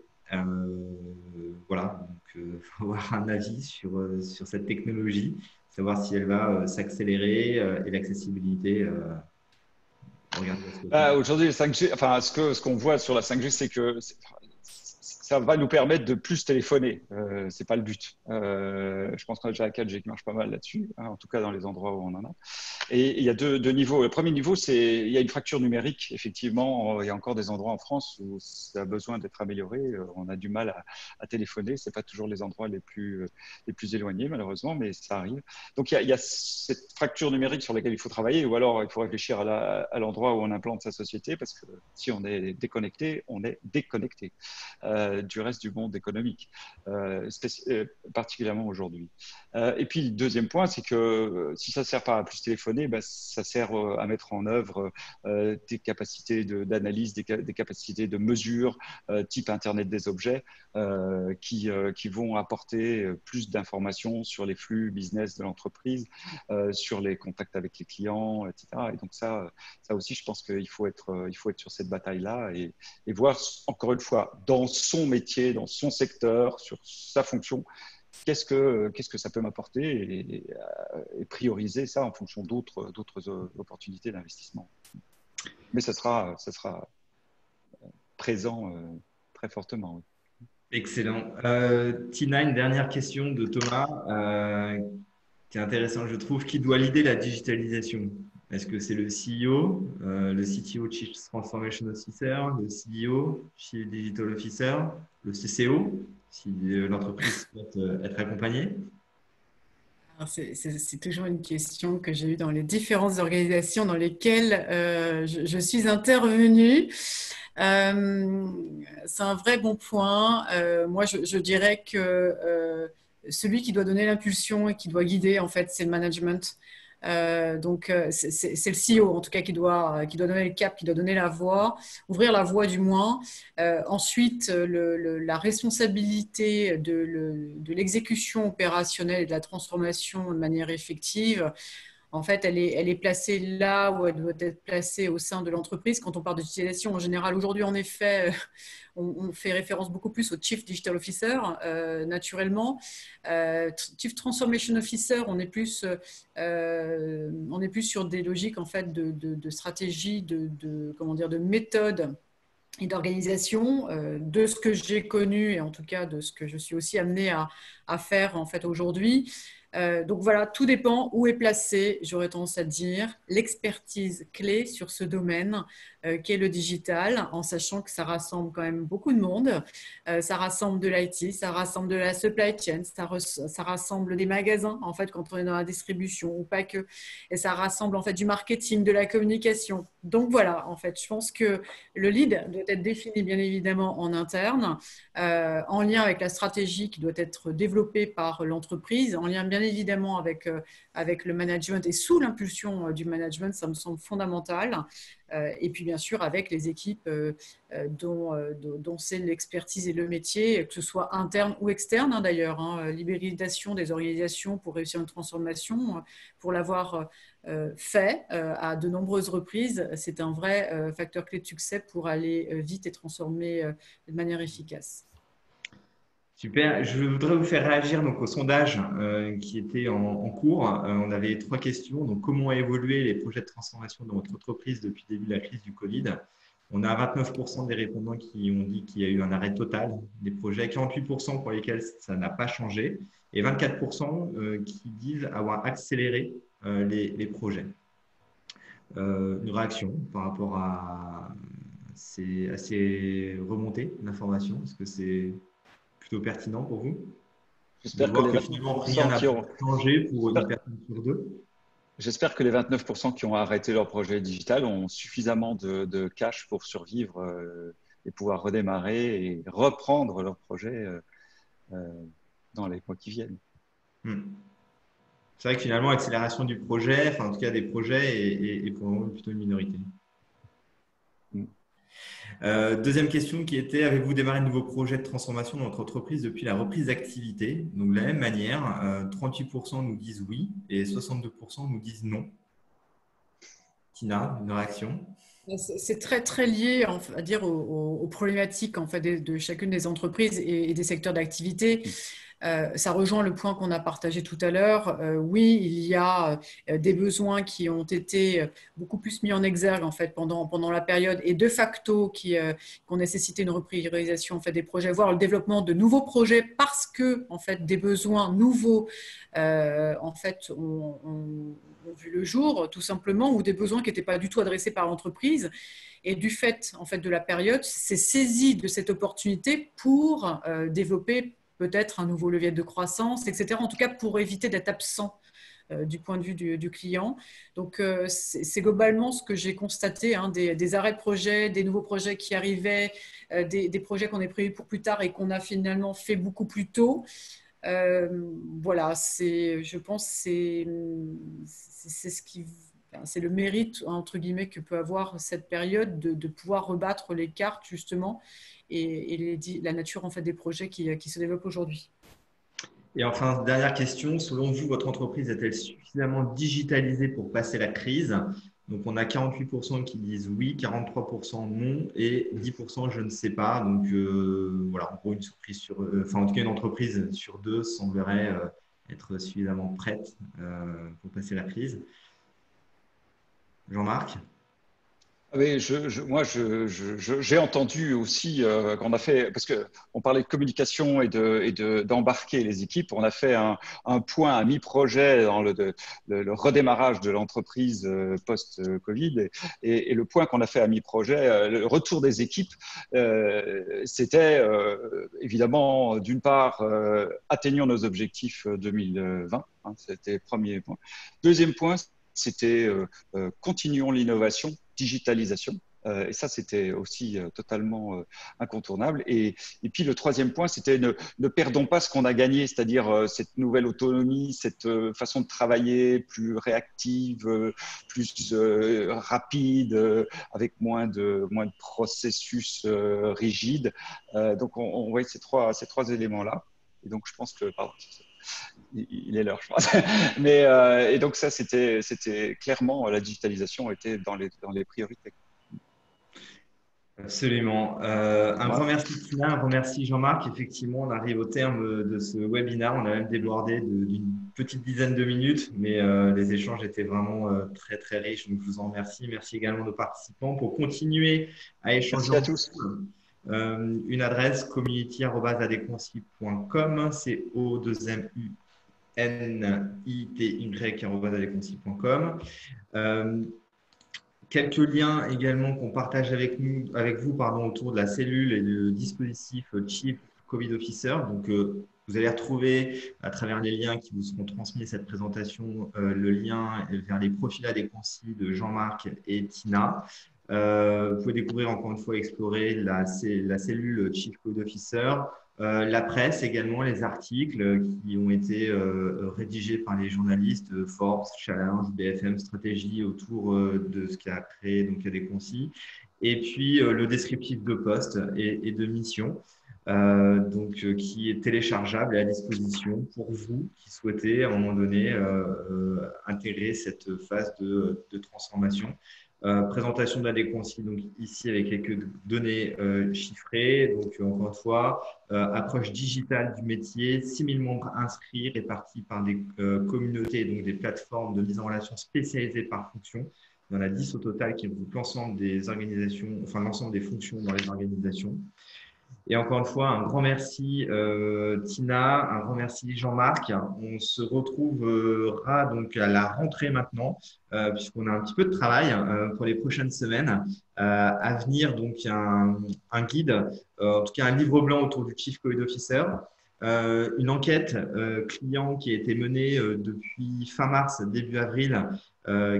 Voilà, donc il faut avoir un avis sur cette technologie, savoir si elle va s'accélérer et l'accessibilité. Aujourd'hui, la 5G, enfin, ce qu'on voit sur la 5G, c'est que ça va nous permettre de plus téléphoner. C'est pas le but. Je pense qu'on a déjà la 4G qui marche pas mal là-dessus, hein, en tout cas dans les endroits où on en a. Et il y a deux niveaux. Le premier niveau, il y a une fracture numérique. Effectivement, il y a encore des endroits en France où ça a besoin d'être amélioré. On a du mal à téléphoner. C'est pas toujours les endroits les plus éloignés, malheureusement, mais ça arrive. Donc, il y a cette fracture numérique sur laquelle il faut travailler, ou alors il faut réfléchir à l'endroit où on implante sa société, parce que si on est déconnecté, on est déconnecté du reste du monde économique, particulièrement aujourd'hui. Et puis, le deuxième point, c'est que si ça ne sert pas à plus téléphoner, ça sert à mettre en œuvre des capacités d'analyse, des capacités de mesure, type Internet des objets, qui vont apporter plus d'informations sur les flux business de l'entreprise, sur les contacts avec les clients, etc. Et donc ça aussi, je pense qu'il faut être sur cette bataille-là et voir, encore une fois, dans son métier, dans son secteur, sur sa fonction, qu'est-ce que ça peut m'apporter et prioriser ça en fonction d'autres opportunités d'investissement. Mais ça sera présent très fortement. Oui. Excellent. Tina, une dernière question de Thomas qui est intéressante, je trouve. Qui doit leader la digitalisation? Est-ce que c'est le CEO, le CTO, Chief Transformation Officer, le CDO, Chief Digital Officer, le CCO, si l'entreprise souhaite être accompagnée? C'est toujours une question que j'ai eue dans les différentes organisations dans lesquelles je suis intervenue. C'est un vrai bon point. Moi, je dirais que celui qui doit donner l'impulsion et qui doit guider, en fait, c'est le management. Donc, c'est le CEO, en tout cas, qui doit donner le cap, qui doit donner la voie, ouvrir la voie du moins. Ensuite, la responsabilité de l'exécution opérationnelle et de la transformation de manière effective, en fait, elle est placée là où elle doit être placée au sein de l'entreprise. Quand on parle d'utilisation, en général, aujourd'hui, en effet, on fait référence beaucoup plus au Chief Digital Officer, naturellement. Chief Transformation Officer, on est plus sur des logiques en fait de stratégie, de méthode et d'organisation, de ce que j'ai connu et en tout cas de ce que je suis aussi amenée à faire en fait aujourd'hui. Donc voilà, tout dépend où est placée, j'aurais tendance à dire, l'expertise clé sur ce domaine qui est le digital, en sachant que ça rassemble quand même beaucoup de monde. Ça rassemble de l'IT, ça rassemble de la supply chain, ça rassemble des magasins, en fait, quand on est dans la distribution ou pas que. Et ça rassemble en fait du marketing, de la communication. Donc voilà, en fait, je pense que le lead doit être défini bien évidemment en interne, en lien avec la stratégie qui doit être développée par l'entreprise, en lien bien évidemment avec le management et sous l'impulsion du management, ça me semble fondamental. Et puis bien sûr avec les équipes dont c'est l'expertise et le métier, que ce soit interne ou externe d'ailleurs. L'hybridation des organisations pour réussir une transformation, pour l'avoir fait à de nombreuses reprises, c'est un vrai facteur clé de succès pour aller vite et transformer de manière efficace. Super. Je voudrais vous faire réagir donc, au sondage qui était en cours. On avait 3 questions. Donc, comment ont évolué les projets de transformation dans votre entreprise depuis le début de la crise du Covid? On a 29% des répondants qui ont dit qu'il y a eu un arrêt total des projets, 48% pour lesquels ça n'a pas changé et 24% qui disent avoir accéléré les projets. Une réaction par rapport à ces remontées d'informations? Est-ce que c'est plutôt pertinent pour vous de J'espère que voir les que finalement rien 29% n'a qui ont, changé pour une personne sur deux? j'espère que les 29% qui ont arrêté leur projet digital ont suffisamment de cash pour survivre et pouvoir redémarrer et reprendre leur projet dans les mois qui viennent. Hmm. C'est vrai que finalement, l'accélération du projet, enfin en tout cas des projets, est pour le moment plutôt une minorité. Mm. Deuxième question qui était, avez-vous démarré de nouveaux projets de transformation dans votre entreprise depuis la reprise d'activité? Donc de la même manière, 38% nous disent oui et 62% nous disent non. Tina, une réaction? C'est très, très lié à dire, aux problématiques en fait, de chacune des entreprises et des secteurs d'activité. Ça rejoint le point qu'on a partagé tout à l'heure. Oui, il y a des besoins qui ont été beaucoup plus mis en exergue en fait, pendant la période et de facto qui ont nécessité une repriorisation en fait, des projets, voire le développement de nouveaux projets parce que en fait, des besoins nouveaux en fait, ont vu le jour, tout simplement, ou des besoins qui n'étaient pas du tout adressés par l'entreprise. Et du fait, en fait, de la période, c'est saisi de cette opportunité pour développer peut-être un nouveau levier de croissance, etc. En tout cas, pour éviter d'être absent du point de vue du client. Donc, c'est globalement ce que j'ai constaté, hein, des arrêts de projets, des nouveaux projets qui arrivaient, des projets qu'on est prévus pour plus tard et qu'on a finalement fait beaucoup plus tôt. Voilà, je pense que c'est ce qui, enfin, c'est le mérite, entre guillemets, que peut avoir cette période de pouvoir rebattre les cartes, justement, et la nature, en fait, des projets qui se développent aujourd'hui. Et enfin, dernière question, selon vous, votre entreprise est-elle suffisamment digitalisée pour passer la crise? Donc, on a 48% qui disent oui, 43% non et 10% je ne sais pas. Donc, voilà, en gros, une surprise enfin, en tout cas, une entreprise sur deux semblerait être suffisamment prête pour passer la crise. Jean-Marc? Ah oui, moi, j'ai entendu aussi qu'on a fait, parce qu'on parlait de communication d'embarquer les équipes, on a fait un point à mi-projet dans le redémarrage de l'entreprise post-Covid. Et le point qu'on a fait à mi-projet, le retour des équipes, c'était évidemment, d'une part, atteignons nos objectifs 2020, hein, c'était le premier point. Deuxième point, c'était continuons l'innovation, digitalisation. Et ça, c'était aussi totalement incontournable. Et puis, le troisième point, c'était ne perdons pas ce qu'on a gagné, c'est-à-dire cette nouvelle autonomie, cette façon de travailler plus réactive, plus rapide, avec moins de processus rigides. Donc, on voit ces trois éléments-là. Et donc, je pense que, pardon, il est l'heure, je pense. Mais, et donc, ça, c'était clairement, la digitalisation était dans les priorités. Absolument. Un grand merci Tina, un grand merci Jean-Marc. Effectivement, on arrive au terme de ce webinaire. On a même débordé d'une petite dizaine de minutes, mais les échanges étaient vraiment très très riches. Donc je vous en remercie. Merci également aux participants. Pour continuer à échanger Merci à tous. ensemble, une adresse community@adequancy.com, c'est O2MUNITY@adequancy.com. Quelques liens également qu'on partage avec vous, autour de la cellule et du dispositif Chief COVID Officer. Donc, vous allez retrouver à travers les liens qui vous seront transmis cette présentation, le lien vers les profils adéquancy de Jean-Marc et Tina. Vous pouvez découvrir encore une fois, explorer la cellule Chief COVID Officer. La presse également, les articles qui ont été rédigés par les journalistes Forbes, Challenge, BFM Stratégie autour de ce qui a créé donc Adequancy. Et puis le descriptif de poste et de mission, qui est téléchargeable et à disposition pour vous qui souhaitez à un moment donné intégrer cette phase de transformation. Présentation de l'Adequancy, donc ici avec quelques données chiffrées. Donc, encore une fois, approche digitale du métier, 6000 membres inscrits répartis par des communautés, donc des plateformes de mise en relation spécialisées par fonction. Il y en a 10 au total qui regroupent l'ensemble des organisations, enfin l'ensemble des fonctions dans les organisations. Et encore une fois, un grand merci Tina, un grand merci Jean-Marc. On se retrouvera donc à la rentrée maintenant, puisqu'on a un petit peu de travail pour les prochaines semaines. À venir, donc un guide, en tout cas un livre blanc autour du Chief COVID Officer, une enquête client qui a été menée depuis fin mars, début avril,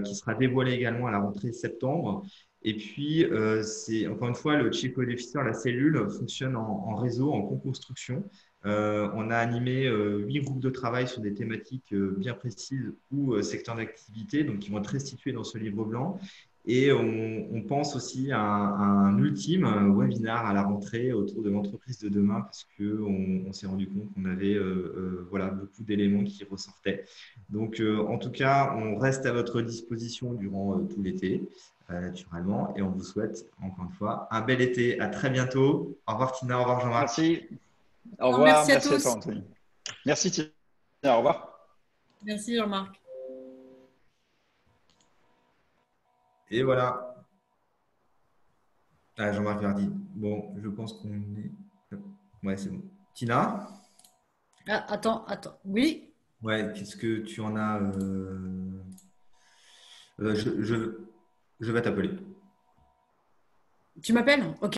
qui sera dévoilée également à la rentrée septembre. Et puis, c'est encore une fois, le Chief Code Officer, la cellule, fonctionne en réseau, en co-construction. On a animé 8 groupes de travail sur des thématiques bien précises ou secteurs d'activité, donc qui vont être restitués dans ce livre blanc. Et on pense aussi à un ultime webinaire à la rentrée autour de l'entreprise de demain, parce qu'on s'est rendu compte qu'on avait voilà, beaucoup d'éléments qui ressortaient. Donc, en tout cas, on reste à votre disposition durant tout l'été. Naturellement. Et on vous souhaite, encore une fois, un bel été. À très bientôt. Au revoir, Tina. Au revoir, Jean-Marc. Merci. Au Alors, revoir. merci à Merci à tous. toi, Anthony. Merci, Tina. Au revoir. Merci Jean-Marc. Et voilà. Ah, Jean-Marc Verdi. Bon, je pense qu'on est. Ouais, c'est bon. Tina? Ah, attends. Oui, Ouais, qu'est-ce que tu en as je vais t'appeler. tu m'appelles? Ok.